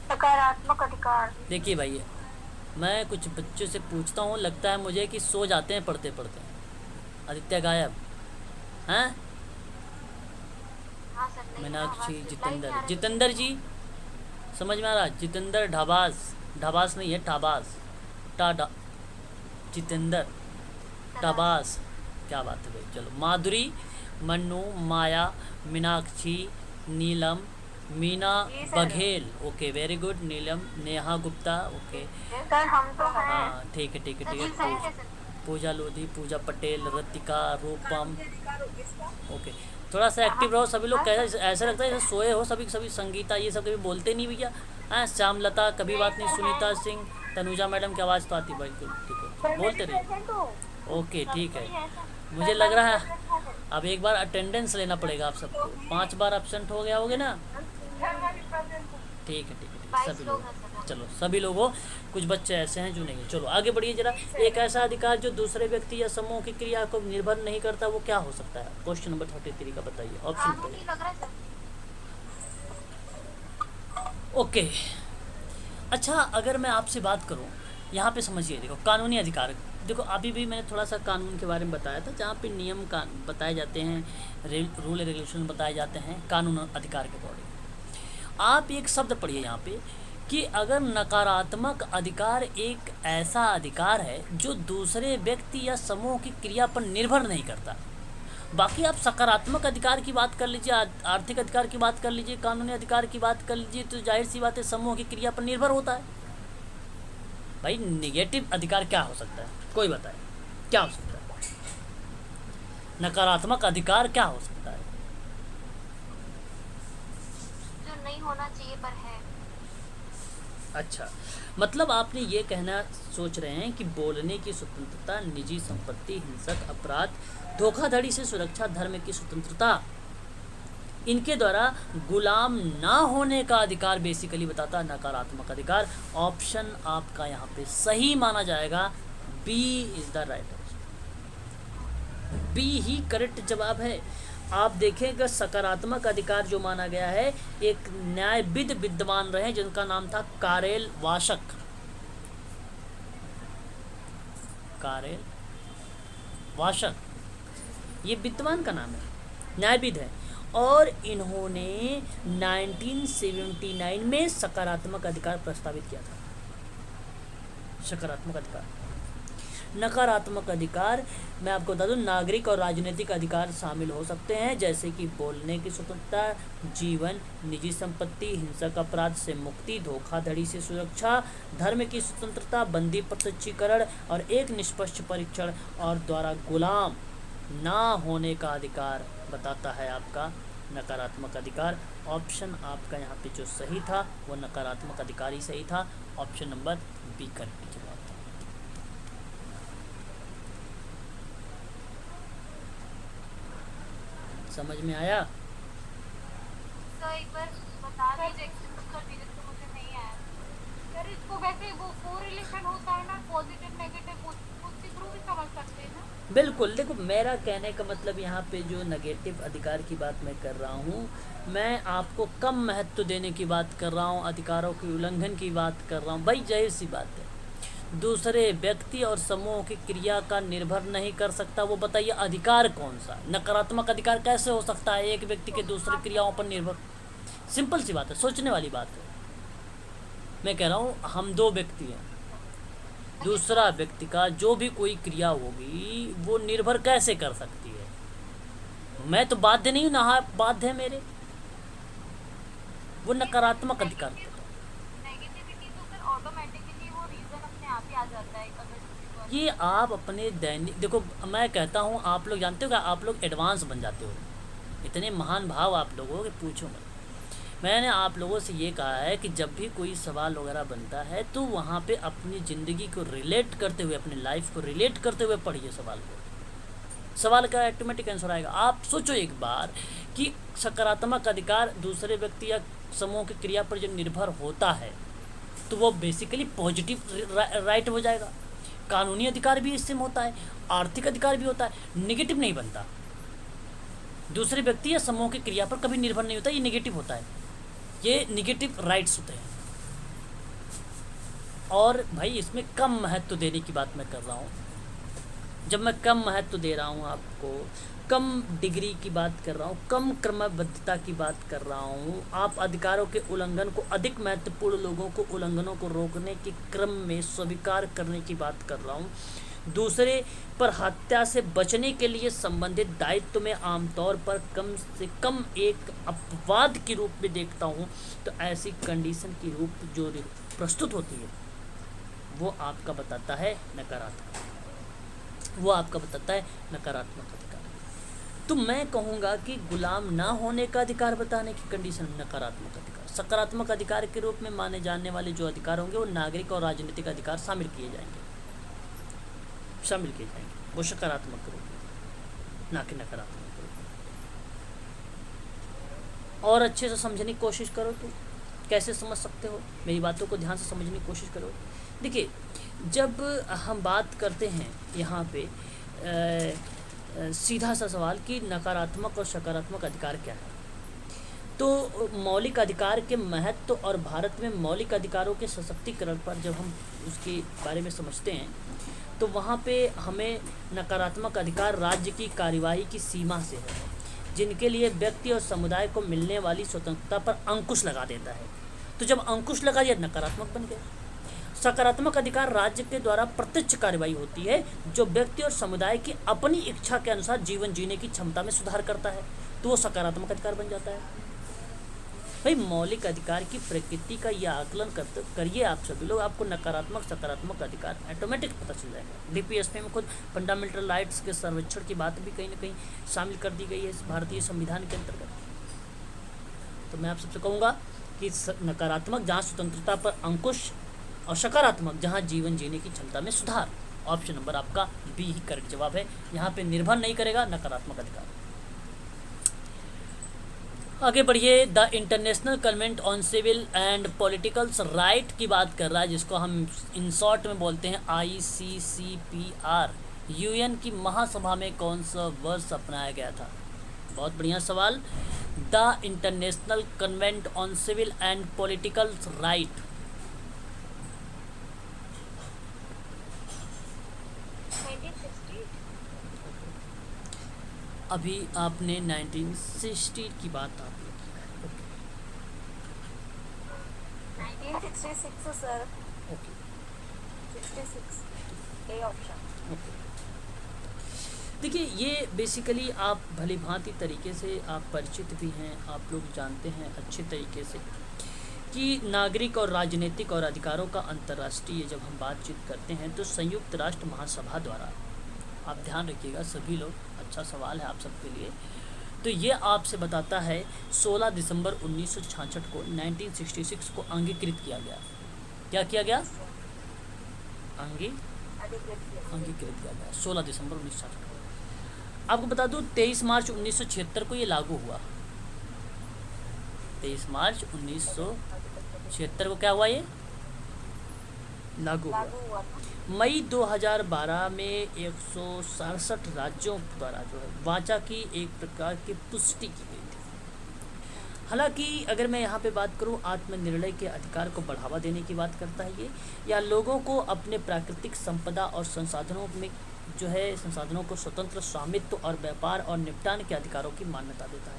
सकारात्मक अधिकार। देखिए भाई, मैं कुछ बच्चों से पूछता हूँ, लगता है मुझे कि सो जाते हैं पढ़ते पढ़ते। आदित्य गायब हैं? हाँ सर, नहीं मीनाक्षी, आवाज़ जितेंद्र, जितेंद्र जी समझ में आ रहा? जितेंद्र ढाबास, ढाबास नहीं है ठाबास, जितेंद्र ढाबास, क्या बात है भाई। चलो, Madhuri, Mannu, Maya, Meenakshi, Neelam, Meena Baghel, okay very good. Neelam, Neha Gupta, okay sir, हम तो हैं। हाँ ठीक है ठीक है ठीक है। पूजा लोधी, पूजा पटेल, रतिका, रूपम, ओके। थोड़ा सा एक्टिव रहो सभी लोग। कैसे ऐसा लगता है जैसे सोए हो सभी सभी। संगीता, ये सब कभी बोलते नहीं भैया। हाँ, श्यामलता, कभी बात नहीं। सुनीता सिंह, तनुजा मैडम की आवाज़ तो आती, बिल्कुल ठीक है, बोलते रहिए। ओके ठीक है। मुझे लग रहा है अब एक बार अटेंडेंस लेना पड़ेगा आप सबको। 5 बार एब्सेंट हो गया होगे ना? ठीक है ठीक है, सभी लोग, चलो सभी लोग हो। कुछ बच्चे ऐसे हैं जो नहीं। चलो आगे बढ़िए जरा। एक ऐसा अधिकार जो दूसरे व्यक्ति या समूह की क्रिया को निर्भर नहीं करता, वो क्या हो सकता है? क्वेश्चन नंबर 33 का बताइए। Option okay. अच्छा, अगर मैं आपसे बात करूं, यहाँ पे समझिए, देखो कानूनी अधिकार। देखो अभी भी मैंने थोड़ा सा कानून के बारे में बताया था, जहाँ पे नियम बताए जाते हैं, रूल रेगुलेशन बताए जाते हैं कानून अधिकार के अकॉर्डिंग। आप एक शब्द पढ़िए यहाँ पे कि अगर नकारात्मक अधिकार एक ऐसा अधिकार है जो दूसरे व्यक्ति या समूह की क्रिया पर निर्भर नहीं करता, बाकी आप सकारात्मक अधिकार की बात कर लीजिए, आर्थिक अधिकार की बात कर लीजिए, कानूनी अधिकार की बात कर लीजिए, तो जाहिर सी बात है समूह की क्रिया पर निर्भर होता है। भाई निगेटिव अधिकार क्या हो सकता है, कोई बताए क्या हो सकता है? नकारात्मक अधिकार क्या हो सकता है? जो नहीं होना चाहिए पर है। अच्छा, मतलब आपने ये कहना सोच रहे हैं कि बोलने की स्वतंत्रता, निजी संपत्ति, हिंसक अपराध, धोखाधड़ी से सुरक्षा, धर्म की स्वतंत्रता, इनके द्वारा गुलाम ना होने का अधिकार बेसिकली बताता है नकारात्मक अधिकार। ऑप्शन आपका यहाँ पे सही माना जाएगा, B is the right answer. B ही करेक्ट जवाब है। आप देखेंगे सकारात्मक अधिकार जो माना गया है, एक न्यायविद विद्वान रहे जिनका नाम था कारेल वाशक। कारेल वाशक, ये विद्वान का नाम है, न्यायविद है, और इन्होंने 1979 में सकारात्मक अधिकार प्रस्तावित किया था। सकारात्मक अधिकार। नकारात्मक अधिकार मैं आपको बता दूं, नागरिक और राजनीतिक अधिकार शामिल हो सकते हैं, जैसे कि बोलने की स्वतंत्रता, जीवन, निजी संपत्ति, हिंसक अपराध से मुक्ति, धोखाधड़ी से सुरक्षा, धर्म की स्वतंत्रता, बंदी प्रत्यक्षीकरण और एक निष्पक्ष परीक्षण और द्वारा गुलाम ना होने का अधिकार बताता है आपका नकारात्मक अधिकार। ऑप्शन आपका यहाँ पे जो सही था वो नकारात्मक अधिकार ही सही था। ऑप्शन नंबर बी करेक्ट जवाब था। समझ में आया? सर एक बार बता दीजिए, एक्सप्लेन कर दीजिए, तो मुझे नहीं आया। सर इसको वैसे वो कोरिलेशन होता है ना, पॉजिटिव नेगेटिव, उसके थ्रू भी समझ सकते हैं ना। बिल्कुल, देखो मेरा कहने का मतलब यहाँ पे जो नेगेटिव अधिकार की बात मैं कर रहा हूँ, मैं आपको कम महत्व देने की बात कर रहा हूँ, अधिकारों के उल्लंघन की बात कर रहा हूँ। भाई जाहिर सी बात है, दूसरे व्यक्ति और समूह की क्रिया का निर्भर नहीं कर सकता, वो बताइए अधिकार कौन सा? नकारात्मक अधिकार कैसे हो सकता है एक व्यक्ति के दूसरी क्रियाओं पर निर्भर? सिंपल सी बात है, सोचने वाली बात है। मैं कह रहा हूँ हम दो व्यक्ति हैं, दूसरा व्यक्ति का जो भी कोई क्रिया होगी वो निर्भर कैसे कर सकती है? मैं तो बाध्य नहीं हूँ ना, बाध्य है मेरे, वो नकारात्मक अधिकार। नेगेटिविटी तो सर ऑटोमेटिकली वो रीजन अपने आप ही आ जाता है अगर किसी को। ये आप अपने दैनिक, देखो मैं कहता हूँ आप लोग जानते हो क्या, आप लोग एडवांस बन जाते हो, इतने महान भाव आप लोगों हो कि पूछो मत। मैंने आप लोगों से ये कहा है कि जब भी कोई सवाल वगैरह बनता है तो वहाँ पे अपनी ज़िंदगी को रिलेट करते हुए, अपनी लाइफ को रिलेट करते हुए पढ़िए सवाल को। सवाल का ऑटोमेटिक आंसर आएगा। आप सोचो एक बार कि सकारात्मक अधिकार दूसरे व्यक्ति या समूह की क्रिया पर जब निर्भर होता है तो वो बेसिकली पॉजिटिव राइट हो जाएगा। कानूनी अधिकार भी इससे होता है, आर्थिक अधिकार भी होता है, नेगेटिव नहीं बनता। दूसरे व्यक्ति या समूह की क्रिया पर कभी निर्भर नहीं होता, ये नेगेटिव होता है, ये नेगेटिव राइट्स होते हैं। और भाई इसमें कम महत्व देने की बात मैं कर रहा हूँ। जब मैं कम महत्व दे रहा हूँ आपको, कम डिग्री की बात कर रहा हूँ, कम क्रमबद्धता की बात कर रहा हूँ, आप अधिकारों के उल्लंघन को अधिक महत्वपूर्ण लोगों को उल्लंघनों को रोकने के क्रम में स्वीकार करने की बात कर रहा हूँ। दूसरे पर हत्या से बचने के लिए संबंधित दायित्व में आमतौर पर कम से कम एक अपवाद के रूप में देखता हूँ, तो ऐसी कंडीशन की रूप जो प्रस्तुत होती है वो आपका बताता है नकारात्मक, वो आपका बताता है नकारात्मक अधिकार। तो मैं कहूँगा कि गुलाम ना होने का अधिकार बताने की कंडीशन नकारात्मक अधिकार। सकारात्मक अधिकार के रूप में माने जाने वाले जो अधिकार होंगे वो नागरिक और राजनीतिक अधिकार शामिल किए जाएंगे, वो सकारात्मक रूप में, ना कि नकारात्मक रूप में। और अच्छे से समझने की कोशिश करो। तो कैसे समझ सकते हो, मेरी बातों को ध्यान से समझने की कोशिश करो। देखिए जब हम बात करते हैं यहाँ पे सीधा सा सवाल कि नकारात्मक और सकारात्मक अधिकार क्या है, तो मौलिक अधिकार के महत्व और भारत में मौलिक अधिकारों के सशक्तिकरण पर जब हम उसके बारे में समझते हैं तो वहाँ पे हमें नकारात्मक अधिकार राज्य की कार्यवाही की सीमा से है, जिनके लिए व्यक्ति और समुदाय को मिलने वाली स्वतंत्रता पर अंकुश लगा देता है। तो जब अंकुश लगा दिया नकारात्मक बन गया। सकारात्मक अधिकार राज्य के द्वारा प्रत्यक्ष कार्रवाई होती है जो व्यक्ति और समुदाय की अपनी इच्छा के अनुसार जीवन जीने की क्षमता में सुधार करता है, तो वो सकारात्मक अधिकार बन जाता है। भाई मौलिक अधिकार की प्रकृति का यह आकलन करिए आप सभी लोग, आपको नकारात्मक सकारात्मक अधिकार ऑटोमेटिक पता चल जाएगा। डीपीएसपी में खुद फंडामेंटल राइट्स के संरक्षण की बात भी कहीं ना कहीं शामिल कर दी गई है इस भारतीय संविधान के अंतर्गत। तो मैं आप सबसे कहूँगा कि नकारात्मक जहाँ स्वतंत्रता पर अंकुश और सकारात्मक जहाँ जीवन जीने की क्षमता में सुधार। ऑप्शन नंबर आपका बी ही करेक्ट जवाब है। यहाँ पे निर्भर नहीं करेगा नकारात्मक अधिकार। आगे बढ़िए। The international convent on civil and political right की बात कर रहा है, जिसको हम इन शॉर्ट में बोलते हैं ICCPR। यूएन की महासभा में कौन सा वर्ष अपनाया गया था? बहुत बढ़िया सवाल। The international convent on civil and political right 1960 अभी आपने 1960 की बात आपने की है। 1966 sir. Okay 66 A option. Okay देखिए, ये बेसिकली आप भली भांति तरीके से आप परिचित भी हैं, आप लोग जानते हैं अच्छे तरीके से कि नागरिक और राजनीतिक और अधिकारों का अंतर्राष्ट्रीय जब हम बातचीत करते हैं तो संयुक्त राष्ट्र महासभा द्वारा, आप ध्यान रखिएगा सभी लोग, अच्छा सवाल है आप सबके लिए। तो ये आपसे बताता है 16 दिसंबर 1966 को 1966 को अंगीकृत किया गया। क्या किया गया? अंगीकृत किया गया 16 दिसंबर 1966 को। आपको बता दूं 23 मार्च 1976 को ये लागू हुआ। 23 मार्च 1976 को क्या हुआ? ये लागू हुआ। मई 2012 में 167 राज्यों द्वारा जो है वाचा की एक प्रकार की पुष्टि की गई थी। हालांकि अगर मैं यहाँ पे बात करूँ, आत्मनिर्णय के अधिकार को बढ़ावा देने की बात करता है ये, या लोगों को अपने प्राकृतिक संपदा और संसाधनों में जो है संसाधनों को स्वतंत्र स्वामित्व और व्यापार और निपटान के अधिकारों की मान्यता देता है।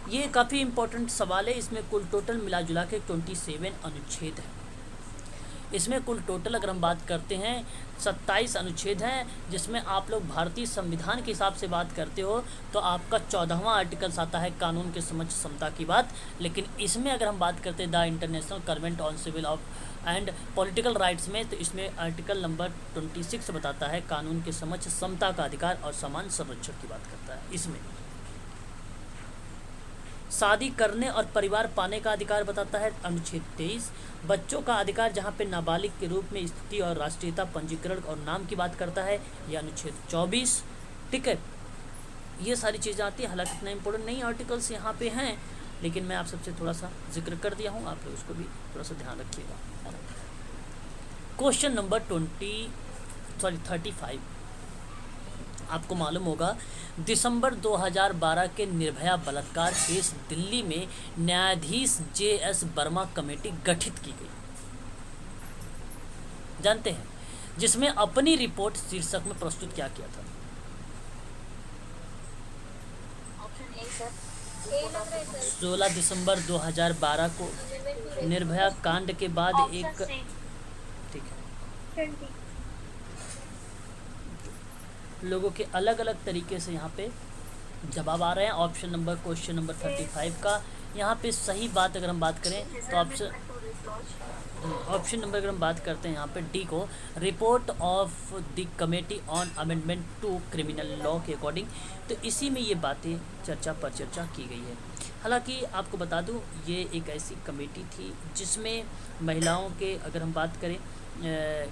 ये काफ़ी इम्पोर्टेंट सवाल है। इसमें कुल टोटल मिला जुला के 27 अनुच्छेद हैं। इसमें कुल टोटल अगर हम बात करते हैं 27 अनुच्छेद हैं, जिसमें आप लोग भारतीय संविधान के हिसाब से बात करते हो तो आपका 14वां आर्टिकल्स आता है कानून के समक्ष समता की बात। लेकिन इसमें अगर हम बात करते हैं the international convent on civil and political rights में, तो इसमें आर्टिकल नंबर 26 बताता है कानून के समक्ष समता का अधिकार और समान संरक्षण की बात करता है। इसमें शादी करने और परिवार पाने का अधिकार बताता है अनुच्छेद 23। बच्चों का अधिकार जहाँ पे नाबालिग के रूप में स्थिति और राष्ट्रीयता पंजीकरण और नाम की बात करता है, यह अनुच्छेद 24। ठीक है, ये सारी चीज़ें आती हैं। हालांकि इतना इम्पोर्टेंट नहीं आर्टिकल्स यहाँ पे हैं, लेकिन मैं आप सबसे थोड़ा सा जिक्र कर दिया हूँ, आप लोग उसको भी थोड़ा सा ध्यान रखिएगा। क्वेश्चन नंबर 35 आपको मालूम होगा दिसंबर 2012 के निर्भया बलात्कार केस दिल्ली में न्यायाधीश JS वर्मा कमेटी गठित की गई, जानते हैं, जिसमें अपनी रिपोर्ट शीर्षक में प्रस्तुत क्या किया था? Option A sir. ए लग रहा है सर। 16 दिसंबर 2012 को निर्भया कांड के बाद एक, ऑप्शन सी। ठीक है, 20 लोगों के अलग अलग तरीके से यहाँ पे जवाब आ रहे हैं। ऑप्शन नंबर क्वेश्चन नंबर 35 का यहाँ पे सही बात अगर हम बात करें तो ऑप्शन नंबर अगर हम बात करते हैं यहाँ पे डी को, report of the committee on amendment to criminal law के अकॉर्डिंग, तो इसी में ये बातें चर्चा पर चर्चा की गई है। हालांकि आपको बता दूं ये एक ऐसी कमेटी थी जिसमें महिलाओं के अगर हम बात करें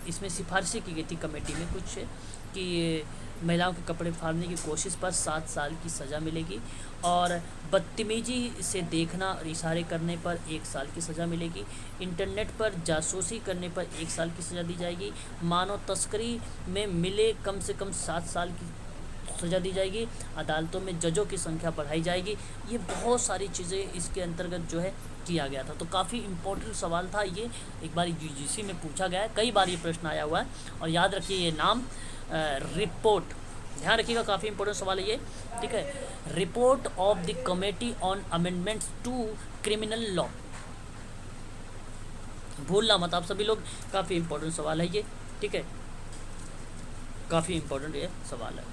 इसमें सिफारिशें की गई थी कमेटी में कुछ कि महिलाओं के कपड़े फाड़ने की कोशिश पर 7 साल की सज़ा मिलेगी और बदतमीजी से देखना और इशारे करने पर 1 साल की सज़ा मिलेगी। इंटरनेट पर जासूसी करने पर 1 साल की सज़ा दी जाएगी। मानव तस्करी में मिले कम से कम 7 साल की सज़ा दी जाएगी। अदालतों में जजों की संख्या बढ़ाई जाएगी। ये बहुत सारी चीज़ें इसके अंतर्गत जो है किया गया था। तो काफ़ी इम्पोर्टेंट सवाल था ये, एक बार UGC में पूछा गया है, कई बार ये प्रश्न आया हुआ है। और याद रखिए ये नाम रिपोर्ट, ध्यान रखिएगा, काफ़ी इंपॉर्टेंट सवाल है ये। ठीक है, report of the committee on amendments to criminal law. भूलना मत आप सभी लोग, काफ़ी इम्पोर्टेंट सवाल है ये, ठीक है, काफ़ी इम्पोर्टेंट ये सवाल है,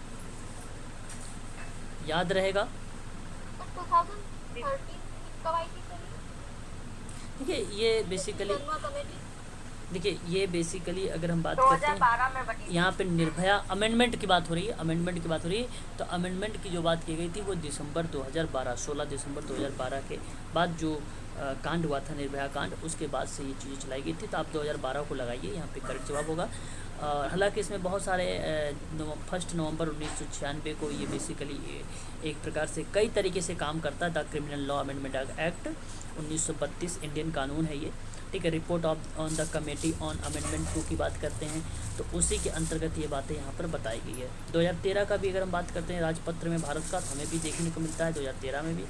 याद रहेगा। तो 2013 कब आई थी सर देखिए ये बेसिकली, शर्मा कमेटी? देखिए ये बेसिकली अगर हम बात करते हैं 2012 में बनी। यहाँ पे निर्भया अमेंडमेंट की बात हो रही है, अमेंडमेंट की बात हो रही है, तो अमेंडमेंट की जो बात की गई थी वो दिसंबर 2012, 16 दिसंबर 2012 के बाद जो कांड हुआ था निर्भया कांड, उसके बाद से ये चीज़ें चलाई गई थी, तो आप 2012 को लगाइए, यहाँ पे करेक्ट जवाब होगा। हालांकि इसमें बहुत सारे 1 नवंबर 1996 को ये बेसिकली एक प्रकार से कई तरीके से काम करता है, the criminal law amendment act 1932 Indian कानून है ये, ठीक है। Report on the committee on amendment 2 की बात करते हैं तो उसी के अंतर्गत ये बातें यहाँ पर बताई गई है। 2013 का भी अगर हम बात करते हैं राजपत्र में भारत का, तो हमें भी देखने को मिलता है 2013 में भी,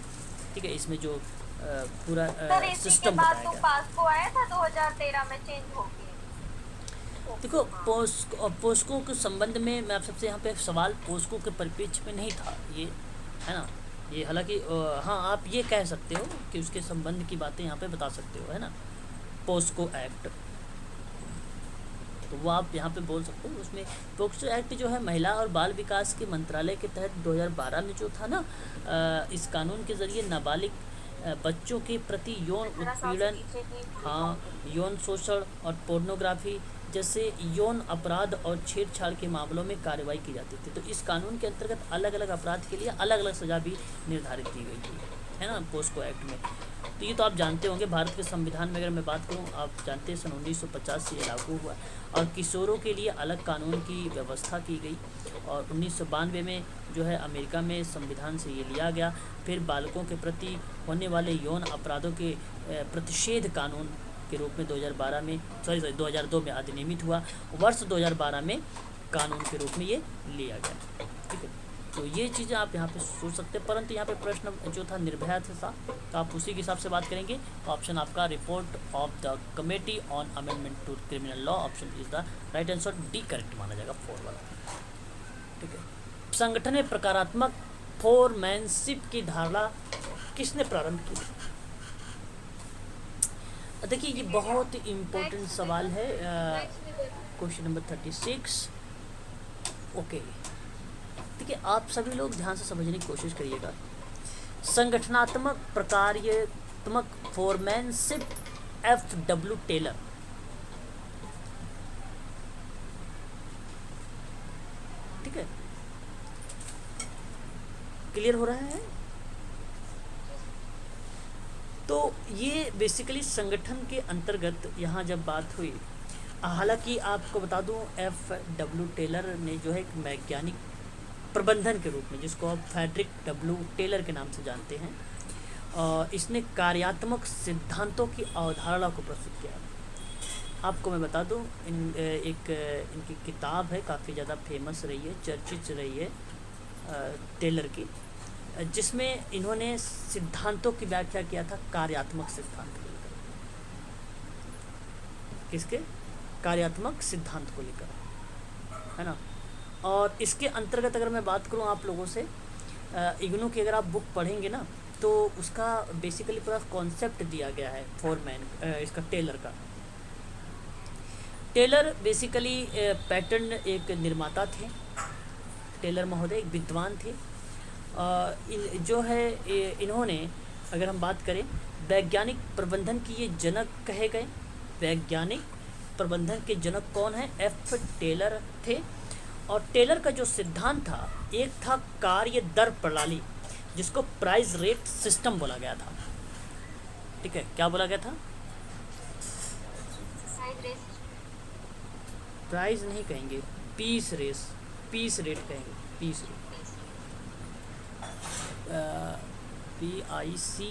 ठीक है। इसमें जो पूरा सर इसी के सिस्टम बाद बताया तो गया। पास्को आया था 2013 में, चेंज हो गया। देखो पोस्को के संबंध में मैं आप सबसे यहाँ पे सवाल पोस्को के परिप्रेक्ष्य में नहीं था ये, है ना, ये हालांकि हाँ आप ये कह सकते हो कि उसके संबंध की बातें यहाँ पे बता सकते हो, है ना, पोस्को एक्ट, तो वो आप यहाँ पे बोल सकते हो। उसमें पोक्सो एक्ट जो है महिला और बाल विकास के मंत्रालय के तहत 2012 में जो था ना, इस कानून के ज़रिए नाबालिग बच्चों के प्रति यौन उत्पीड़न, हाँ, यौन शोषण और पोर्नोग्राफी जैसे यौन अपराध और छेड़छाड़ के मामलों में कार्रवाई की जाती थी। तो इस कानून के अंतर्गत अलग अलग अपराध के लिए अलग अलग सज़ा भी निर्धारित की गई थी, है ना, पोस्को एक्ट में। तो ये तो आप जानते होंगे, भारत के संविधान में अगर मैं बात करूँ, आप जानते हैं सन 1950 से ये लागू हुआ और किशोरों के लिए अलग कानून की व्यवस्था की गई, और 1992 में जो है अमेरिका में संविधान से ये लिया गया। फिर बालकों के प्रति होने वाले यौन अपराधों के प्रतिषेध कानून के रूप में 2012 में 2002 में अधिनियमित हुआ, वर्ष 2012 में कानून के रूप में ये लिया गया, ठीक है। तो ये चीज़ें आप यहाँ पे सोच सकते हैं, परंतु यहाँ पे प्रश्न जो था निर्भया था, तो आप उसी के हिसाब से बात करेंगे। ऑप्शन आपका report of the committee on amendment to criminal law, option is the right answer, D correct माना जाएगा, 4 वाला, ठीक है। संगठन में प्रकारात्मक फोरमैनशिप की धारणा किसने प्रारंभ की? देखिए ये बहुत इम्पोर्टेंट सवाल है, क्वेश्चन नंबर 36, ओके, ठीक है। आप सभी लोग ध्यान से समझने की कोशिश करिएगा। संगठनात्मक प्रकार्यात्मक फोरमैनशिप, FW टेलर, ठीक है, क्लियर हो रहा है? तो ये बेसिकली संगठन के अंतर्गत यहाँ जब बात हुई, हालांकि आपको बता दूँ FW टेलर ने जो है एक वैज्ञानिक प्रबंधन के रूप में, जिसको आप फ्रेडरिक W टेलर के नाम से जानते हैं, इसने कार्यात्मक सिद्धांतों की अवधारणा को प्रस्तुत किया। आपको मैं बता दूं इनकी किताब है, काफ़ी ज़्यादा फेमस रही है, चर्चित रही है, टेलर की, जिसमें इन्होंने सिद्धांतों की व्याख्या किया था, कार्यात्मक सिद्धांत को लेकर। किसके? कार्यात्मक सिद्धांत को लेकर, है ना। और इसके अंतर्गत अगर मैं बात करूं आप लोगों से, इग्नू की अगर आप बुक पढ़ेंगे ना, तो उसका बेसिकली पूरा कॉन्सेप्ट दिया गया है फोरमैन, इसका टेलर का। टेलर बेसिकली पैटर्न एक निर्माता थे, टेलर महोदय एक विद्वान थे। जो है इन्होंने, अगर हम बात करें, वैज्ञानिक प्रबंधन की ये जनक कहे गए। वैज्ञानिक प्रबंधन के जनक कौन है? F टेलर थे। और टेलर का जो सिद्धांत था, एक था कार्य दर प्रणाली, जिसको प्राइस रेट सिस्टम बोला गया था, ठीक है। क्या बोला गया था? प्राइस नहीं कहेंगे, पीस रेट कहेंगे, पीस रेट, PIECE,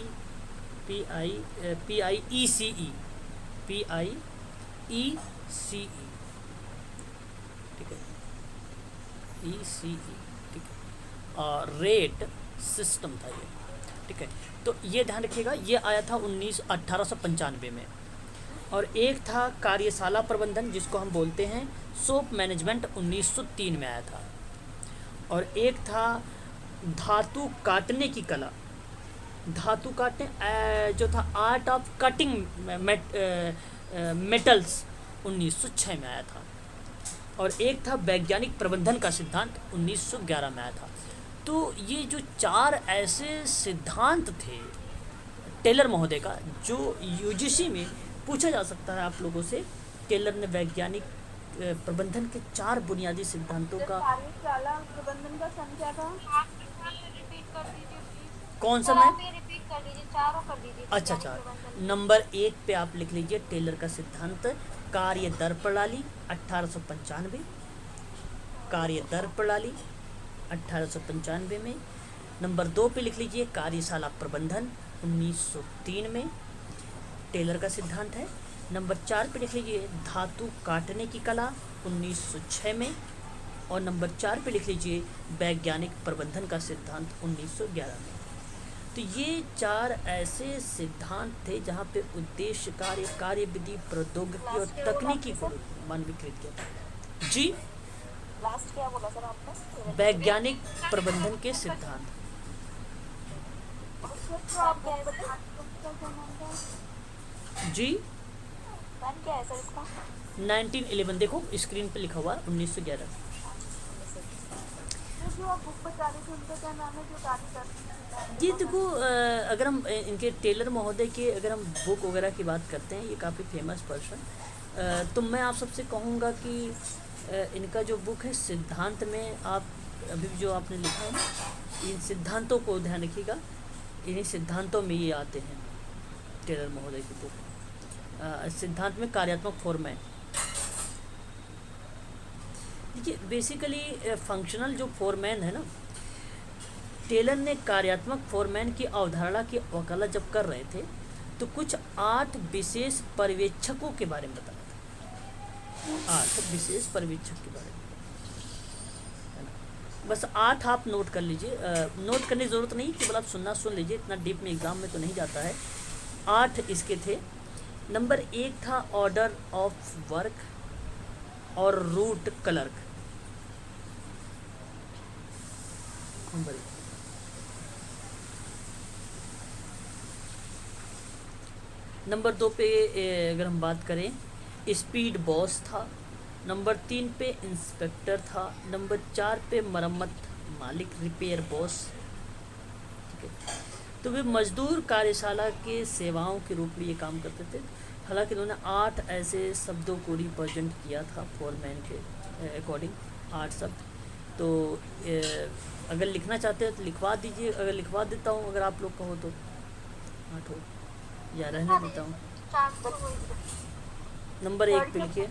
ठीक है, ECE, ठीक है। और रेट सिस्टम था ये, ठीक है। तो ये ध्यान रखिएगा, ये आया था 1895 में। और एक था कार्यशाला प्रबंधन, जिसको हम बोलते हैं सोप मैनेजमेंट, 1903 में आया था। और एक था धातु काटने की कला, धातु काटने जो था आर्ट ऑफ कटिंग मेटल्स 1906 में आया था, और एक था वैज्ञानिक प्रबंधन का सिद्धांत 1911 में आया था। तो ये जो 4 ऐसे सिद्धांत थे टेलर महोदय का, जो यूजीसी में पूछा जा सकता है आप लोगों से। टेलर ने वैज्ञानिक प्रबंधन के 4 बुनियादी सिद्धांतों का। कार्यशाला प्रबंधन का सन क्या था? आप रिपीट कर दीजिए प्लीज। कौन सा सर मैं? आप ये रिपीट कर दीजिए, चारों कर दीजिए। अच्छा, 4 नंबर 1 पे आप लिख लीजिए टेलर का सिद्धांत कार्य दर प्रणाली 1895, कार्य दर प्रणाली 1895 में। नंबर 2 पे लिख लीजिए कार्यशाला प्रबंधन 1903 में टेलर का सिद्धांत है। नंबर 4 पे लिख लीजिए धातु काटने की कला 1906 में, और नंबर 4 पे लिख लीजिए वैज्ञानिक प्रबंधन का सिद्धांत 1911 में। तो ये 4 ऐसे सिद्धांत थे जहाँ पे उद्देश्य कार्य विधि प्रौद्योगिकी और तकनीकी को मानवीकृत किया था। जी, लास्ट क्या बोला सर आपने? वैज्ञानिक प्रबंधन के सिद्धांत। तो आप बता जी, मैम क्या है सर इसका? 1911 देखो स्क्रीन पे लिखा हुआ है 1911। जो आप बुक बता रहे थे उनका क्या नाम है जो कार्य करते हैं? जी देखो, अगर हम इनके टेलर महोदय के अगर हम बुक वगैरह की बात करते हैं, ये काफ़ी फेमस पर्सन, तो मैं आप सबसे कहूँगा कि इनका जो बुक है सिद्धांत में, आप अभी जो आपने लिखा है ना, इन सिद्धांतों को ध्यान रखिएगा, इन्हीं सिद्धांतों में ये आते हैं टेलर महोदय की बुक। सिद्धांत में कार्यात्मक फॉर्मेट। देखिए बेसिकली फंक्शनल जो फोरमैन है ना, टेलर ने कार्यात्मक फोरमैन की अवधारणा की वकालत जब कर रहे थे तो कुछ 8 विशेष पर्यवेक्षकों के बारे में बताया था। 8 विशेष पर्यवेक्षक के बारे में, है ना। बस 8 आप नोट कर लीजिए, नोट करने की ज़रूरत नहीं, केवल आप सुनना सुन लीजिए, इतना डीप में एग्ज़ाम में तो नहीं जाता है। 8 इसके थे। नंबर 1 था ऑर्डर ऑफ वर्क और रूट क्लर्क। नंबर 1। नंबर 2 पे अगर हम बात करें स्पीड बॉस था। नंबर 3 पे इंस्पेक्टर था। नंबर 4 पे मरम्मत मालिक रिपेयर बॉस। ठीक है, तो वे मजदूर कार्यशाला के सेवाओं के रूप में ये काम करते थे। हालांकि उन्होंने 8 ऐसे शब्दों को रिप्रेजेंट किया था फोरमैन के अकॉर्डिंग, 8 शब्द। तो अगर लिखना चाहते हैं तो लिखवा दीजिए, अगर लिखवा देता हूँ अगर आप लोग कहो तो 8 हो, या रहने देता हूँ। नंबर 1 पे लिखिए,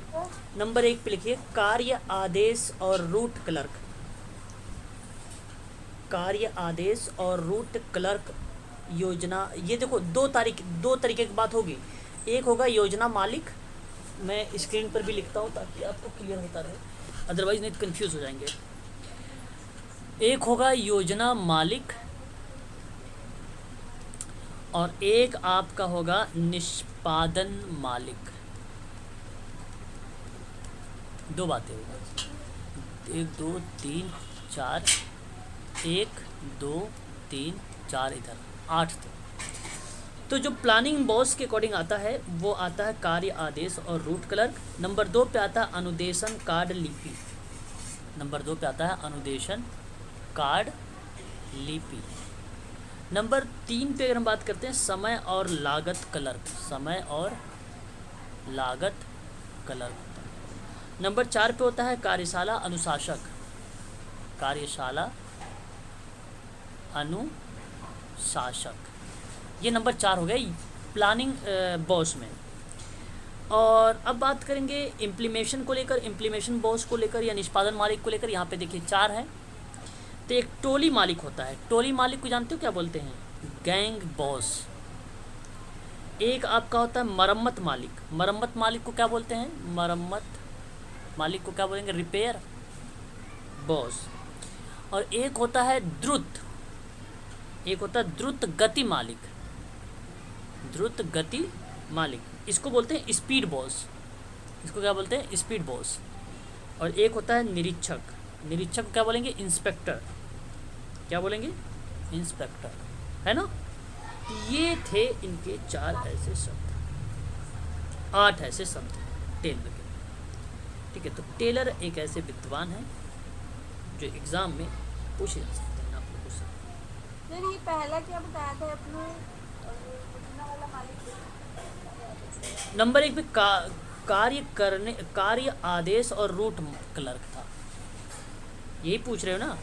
नंबर 1 पे लिखिए कार्य आदेश और रूट क्लर्क। कार्य आदेश और रूट क्लर्क योजना, ये देखो 2 तरीके की बात होगी। एक होगा योजना मालिक, मैं स्क्रीन पर भी लिखता हूँ ताकि आपको क्लियर होता रहे, अदरवाइज नहीं तो कंफ्यूज हो जाएंगे। एक होगा योजना मालिक और एक आपका होगा निष्पादन मालिक। 2 बातें होगी, 1 2 3 4, 1 2 3 4, इधर 8 थे। तो जो प्लानिंग बॉस के अकॉर्डिंग आता है वो आता है कार्य आदेश और रूट क्लर्क। नंबर 2 पे आता है अनुदेशन कार्ड लिपि। नंबर 2 पे आता है अनुदेशन कार्ड लिपि। नंबर 3 पे अगर हम बात करते हैं समय और लागत क्लर्क, समय और लागत क्लर्क। नंबर 4 पे होता है कार्यशाला अनुशासक, कार्यशाला अनुशासक। ये नंबर 4 हो गया प्लानिंग बॉस में। और अब बात करेंगे इम्प्लीमेशन को लेकर, इम्प्लीमेशन बॉस को लेकर या निष्पादन मालिक को लेकर। यहाँ पे देखिए 4 है। तो एक टोली मालिक होता है, टोली मालिक को जानते हो क्या बोलते हैं? Gang boss. एक आपका होता है मरम्मत मालिक, मरम्मत मालिक को क्या बोलते हैं? मरम्मत मालिक को क्या बोलेंगे? Repair boss. और एक होता है द्रुत, एक होता है द्रुत गति मालिक, द्रुत गति मालिक, इसको बोलते हैं स्पीड बॉस। इसको क्या बोलते हैं? Speed boss. और एक होता है निरीक्षक, निरीक्षक को क्या बोलेंगे? इंस्पेक्टर। क्या बोलेंगे? इंस्पेक्टर, है ना। ये थे इनके 4 ऐसे शब्द। 8 ऐसे शब्द टेलर के। ठीक है, तो टेलर एक ऐसे विद्वान हैं जो एग्ज़ाम में पूछे जा सकते हैं आप लोगों से। सर ये पहला क्या बताया था अपने योजना वाला मालिक? नंबर 1 पे कार्य आदेश और रूट क्लर्क था, यही पूछ रहे हो ना,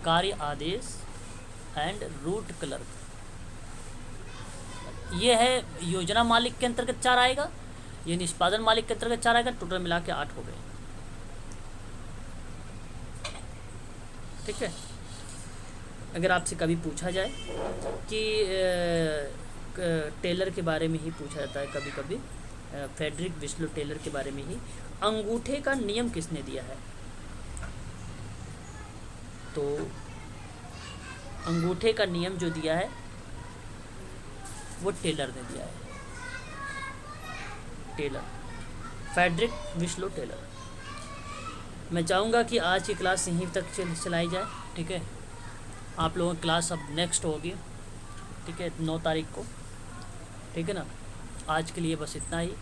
कार्य आदेश एंड रूट क्लर्क। ये है योजना मालिक के अंतर्गत 4 आएगा, ये निष्पादन मालिक के अंतर्गत 4 आएगा, टोटल मिला के 8 हो गए। ठीक है, अगर आपसे कभी पूछा जाए कि टेलर के बारे में ही पूछा जाता है कभी कभी, फ्रेडरिक विस्लो टेलर के बारे में ही, अंगूठे का नियम किसने दिया है, तो अंगूठे का नियम जो दिया है वो टेलर ने दिया है, टेलर, फ्रेडरिक विस्लो टेलर। मैं चाहूँगा कि आज की क्लास यहीं तक चलाई जाए। ठीक है, आप लोगों की क्लास अब नेक्स्ट होगी, ठीक है, 9 तारीख को। ठीक है ना, आज के लिए बस इतना ही।